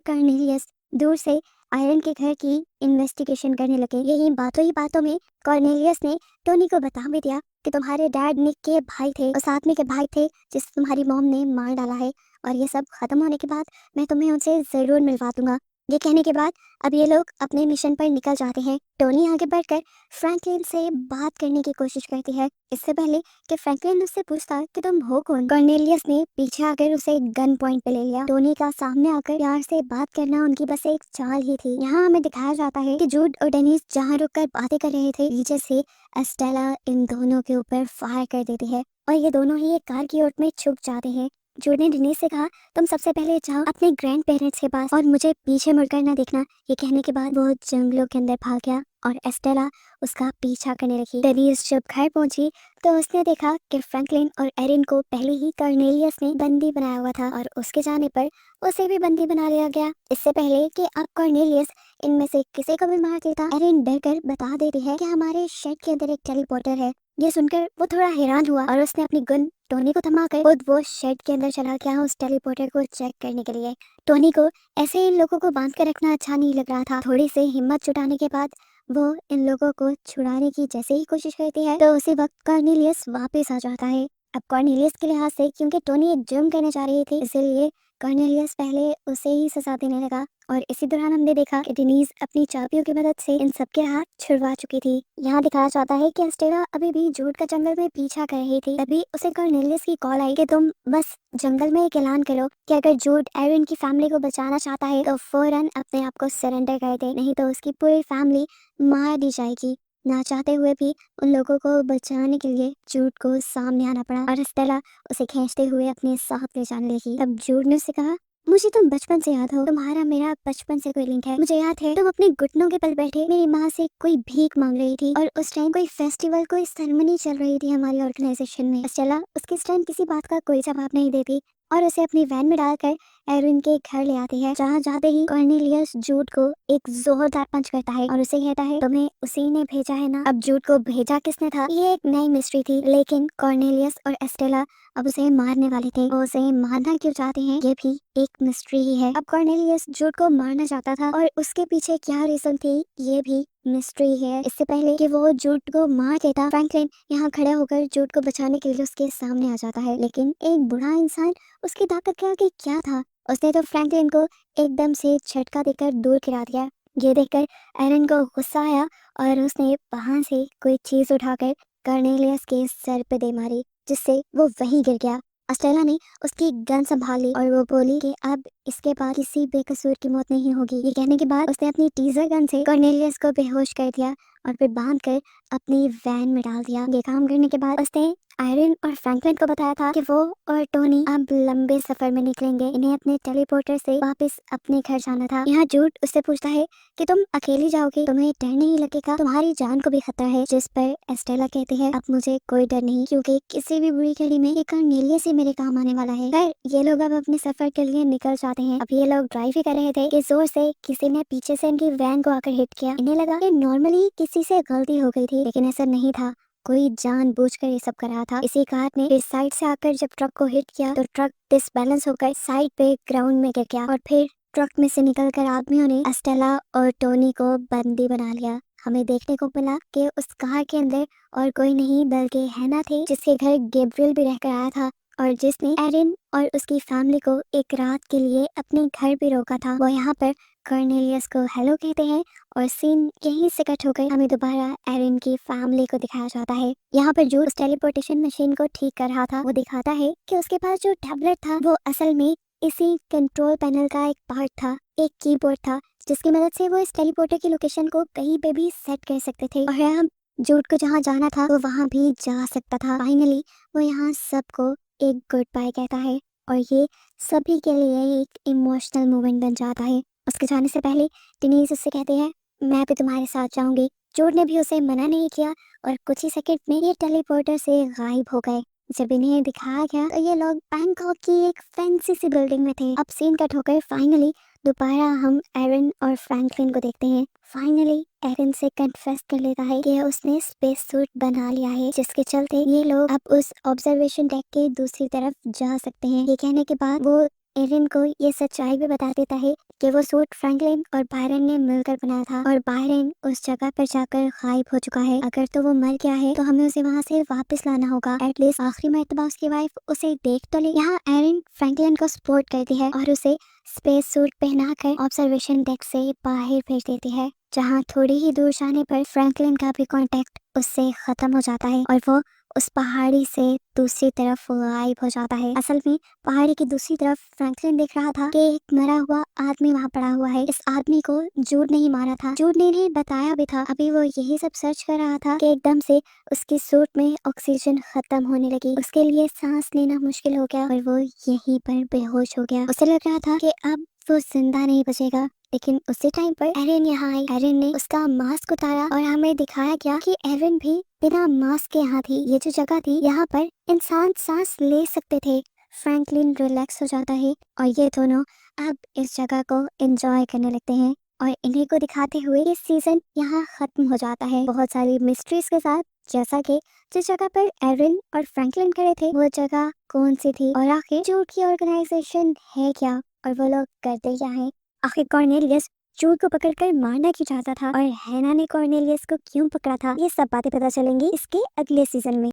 कर्नेलियस दूर से आयरन के घर की इन्वेस्टिगेशन करने लगे। यही बातों में कॉर्नेलियस ने टोनी को बता भी दिया कि तुम्हारे डैड निक के भाई थे और साथ में के भाई थे जिसे तुम्हारी मॉम ने मार डाला है और ये सब खत्म होने के बाद मैं तुम्हें उनसे जरूर मिलवा दूंगा। ये कहने के बाद अब ये लोग अपने मिशन पर निकल जाते हैं। टोनी आगे बढ़कर फ्रैंकलिन से बात करने की कोशिश करती है इससे पहले कि फ्रैंकलिन उससे पूछता कि तुम हो कौन। कॉर्नेलियस ने पीछे आकर उसे गन पॉइंट पे ले लिया। टोनी का सामने आकर प्यार से बात करना उनकी बस एक चाल ही थी। यहाँ हमें दिखाया जाता है कि जूड और डेनिस जहाँ रुककर बातें कर रहे थे पीछे से एस्टेला इन दोनों के ऊपर फायर कर देती है और ये दोनों ही एक कार की ओर में छुप जाते हैं। जूड ने डेनिस से कहा तुम सबसे पहले जाओ अपने ग्रैंड पेरेंट्स के पास और मुझे पीछे मुड़कर न देखना। ये कहने के बाद वो जंगलों के अंदर भाग गया और एस्टेला उसका पीछा करने लगी। डेनिस जब घर पहुंची तो उसने देखा कि फ्रैंकलिन और एरिन को पहले ही कॉर्नेलियस ने बंदी बनाया हुआ था और उसके जाने पर उसे भी बंदी बना लिया गया। इससे पहले कि अब कॉर्नेलियस इनमें से किसी को भी मार देता एरिन डरकर बता देती है कि हमारे शेड के अंदर एक टेलीपोर्टर है। ये सुनकर वो थोड़ा हैरान हुआ और उसने अपनी गन टोनी को थमाकर खुद वो शेड के अंदर चला गया उस टेलीपोर्टर को चेक करने के लिए। टोनी को ऐसे इन लोगों को बांध कर रखना अच्छा नहीं लग रहा था। थोड़ी सी हिम्मत जुटाने के बाद वो इन लोगों को छुड़ाने की जैसे ही कोशिश करती है तो उसी वक्त कॉर्नेलियस वापस आ जाता है। अब कॉर्नेलियस के लिहाज से क्योंकि टोनी एक जुर्म करने जा रही थी इसीलिए कॉर्नेलियस पहले उसे ही सजा देने लगा और इसी दौरान हमने देखा कि डेनिस अपनी चाबियों की मदद से इन सबके हाथ छुड़वा चुकी थी। यहाँ दिखाया जाता है कि एस्टेला अभी भी जूड का जंगल में पीछा कर रही थी। तभी उसे कॉर्नेलियस की कॉल आई कि तुम बस जंगल में एक ऐलान करो कि अगर जूड एरिन की फैमिली को बचाना चाहता है तो फौरन अपने आप को सरेंडर कर दे, नहीं तो उसकी पूरी फैमिली मार दी जाएगी। ना चाहते हुए भी उन लोगों को बचाने के लिए जूड को सामने आना पड़ा और एस्टेला उसे खींचते हुए अपने साथ ले जाने लगी। तब जूड ने उसे कहा मुझे तुम बचपन से याद हो, तुम्हारा मेरा बचपन से कोई लिंक है। मुझे याद है तुम अपने घुटनों के बल बैठे मेरी माँ से कोई भीख मांग रही थी और उस टाइम कोई फेस्टिवल कोई सेरेमनी चल रही थी हमारी ऑर्गेनाइजेशन में। एस्टेला उसके इस टाइम किसी बात का कोई जवाब नहीं देती और उसे अपनी वैन में डालकर एरिन के घर ले आती है। जहाँ जाते ही कॉर्नेलियस जूड को एक जोरदार पंच करता है और उसे कहता है तुम्हें उसी ने भेजा है ना। अब जूड को भेजा किसने था ये एक नई मिस्ट्री थी लेकिन कॉर्नेलियस और एस्टेला अब उसे मारने वाले थे। वो उसे मारना क्यों चाहते हैं ये भी एक मिस्ट्री ही है। अब कॉर्नेलियस जूड को मारना चाहता था और उसके पीछे क्या रीजन थी ये भी मिस्ट्री है। इससे पहले कि वो जूड को मार देता फ्रैंकलिन यहाँ खड़ा होकर जूड को बचाने के लिए उसके सामने आ जाता है लेकिन एक बुरा इंसान उसकी ताकत के आगे क्या था। उसने तो फ्रैंकलिन को एकदम से झटका देकर दूर गिरा दिया। ये देखकर एरिन को गुस्सा आया और उसने वहां से कोई चीज उठाकर कॉर्नेलियस के सर पे दे मारी जिससे वो वहीं गिर गया। एस्टेला ने उसकी गन संभाल ली और वो बोली कि अब इसके बाद किसी बेकसूर की मौत नहीं होगी। ये कहने के बाद उसने अपनी टीजर गन से कॉर्नेलियस को बेहोश कर दिया और फिर बांध कर अपनी वैन में डाल दिया। ये काम करने के बाद उसने आयरन और फ्रैंकलिन को बताया था कि वो और टोनी अब लंबे सफर में निकलेंगे। इन्हें अपने टेलीपोर्टर से वापस अपने घर जाना था। यहाँ जूड उससे पूछता है कि तुम अकेली जाओगी, तुम्हें डर नहीं लगेगा, तुम्हारी जान को भी खतरा है। जिस पर एस्टेला कहती है अब मुझे कोई डर नहीं, क्योंकि किसी भी बुरी घड़ी में ये कॉर्नेलियस ही मेरे काम आने वाला है। खैर ये लोग अब अपने सफर के लिए निकल जाते हैं। अब ये लोग ड्राइव ही कर रहे थे कि जोर से किसी ने पीछे से इनकी वैन को आकर हिट किया। इन्हें लगा कि नॉर्मली किसी से गलती हो गई थी, लेकिन ऐसा नहीं था, कोई जानबूझकर ये सब कर रहा था। इसी कार ने इस साइड से आकर जब ट्रक को हिट किया तो ट्रक डिसबैलेंस होकर साइड पे ग्राउंड में गिर गया और फिर ट्रक में से निकलकर आदमियों ने एस्टेला और टोनी को बंदी बना लिया। हमें देखने को मिला कि उस कार के अंदर और कोई नहीं बल्कि हैना थे, जिसके घर गैब्रियल भी रहकर आया था और जिसने एरिन और उसकी फैमिली को एक रात के लिए अपने घर पे रोका था। वो यहाँ पर कॉर्नेलियस को हेलो कहते हैं और सीन यहीं से कट होकर हमें दोबारा एरिन की फैमिली को दिखाया जाता है। यहाँ पर जो उस टेलीपोर्टेशन मशीन को ठीक कर रहा था वो दिखाता है कि उसके पास जो टैबलेट था वो असल में इसी कंट्रोल पैनल का एक पार्ट था, एक कीबोर्ड था, जिसकी मदद से वो इस टेलीपोर्टर की लोकेशन को कहीं पे भी सेट कर सकते थे और हम जूड को जहाँ जाना था वो वहाँ भी जा सकता था। फाइनली वो यहाँ सबको एक गुड बाय कहता है और ये सभी के लिए एक इमोशनल मोमेंट बन जाता है। उसके जाने से पहले टिनीज उससे कहते हैं मैं भी तुम्हारे साथ जाऊंगी। जूड ने भी उसे मना नहीं किया और कुछ ही सेकंड में ये टेलीपोर्टर से गायब हो गए। जब इन्हें दिखाया गया तो ये लोग बैंकॉक की एक फैंसी सी बिल्डिंग में थे। अब सीन कट होकर फाइनली दोबारा हम एरिन और फ्रैंकलिन को देखते हैं। फाइनली एरिन से कन्फेस कर लेता है कि उसने स्पेस सूट बना लिया है, जिसके चलते ये लोग अब उस ऑब्जर्वेशन डेक के दूसरी तरफ जा सकते हैं। ये कहने के बाद वो एरिन को ये सच्चाई भी बता देता है कि वो सूट फ्रैंकलिन और बायरन ने मिलकर बनाया था और बायरन उस जगह पर जाकर गायब हो चुका है। अगर तो वो मर गया है तो हमें उसे वहाँ से वापस लाना होगा, एटलीस्ट आखिरी मर्तबा उसकी वाइफ उसे देख तो ले। यहाँ एरिन फ्रैंकलिन को सपोर्ट करती है और उसे स्पेस सूट पहनाकर ऑब्जर्वेशन डेक से बाहर भेज देती है, जहाँ थोड़ी ही दूर जाने पर फ्रैंकलिन का भी कांटेक्ट उससे खत्म हो जाता है और वो उस पहाड़ी से दूसरी तरफ गायब हो जाता है। असल में पहाड़ी की दूसरी तरफ फ्रैंकलिन देख रहा था कि एक मरा हुआ आदमी वहाँ पड़ा हुआ है। इस आदमी को जूड ने ही मारा था। जूड ने इन्हें बताया भी था। अभी वो यही सब सर्च कर रहा था कि एकदम से उसकी सूट में ऑक्सीजन खत्म होने लगी। उसके लिए सांस लेना मुश्किल हो गया और वो यहीं पर बेहोश हो गया। उसे लग रहा था कि अब वो जिंदा नहीं बचेगा, लेकिन उसी टाइम पर एरिन यहाँ आई। एरिन ने उसका मास्क उतारा और हमें दिखाया गया कि एरिन भी बिना मास्क के यहाँ थी। ये जो जगह थी यहाँ पर इंसान सांस ले सकते थे। फ्रैंकलिन रिलैक्स हो जाता है और ये दोनों अब इस जगह को एंजॉय करने लगते हैं और इन्हीं को दिखाते हुए ये सीजन यहाँ खत्म हो जाता है बहुत सारी मिस्ट्रीज के साथ, जैसा कि जिस जगह पर एरिन और फ्रैंकलिन खड़े थे वो जगह कौन सी थी और आखिर जूड की ऑर्गेनाइजेशन है क्या और वो लोग करते क्या हैं। आखिर कॉर्नेलियस जूड को पकड़कर मारना क्यों चाहता था और हैना ने कॉर्नेलियस को क्यों पकड़ा था, ये सब बातें पता चलेंगी इसके अगले सीजन में।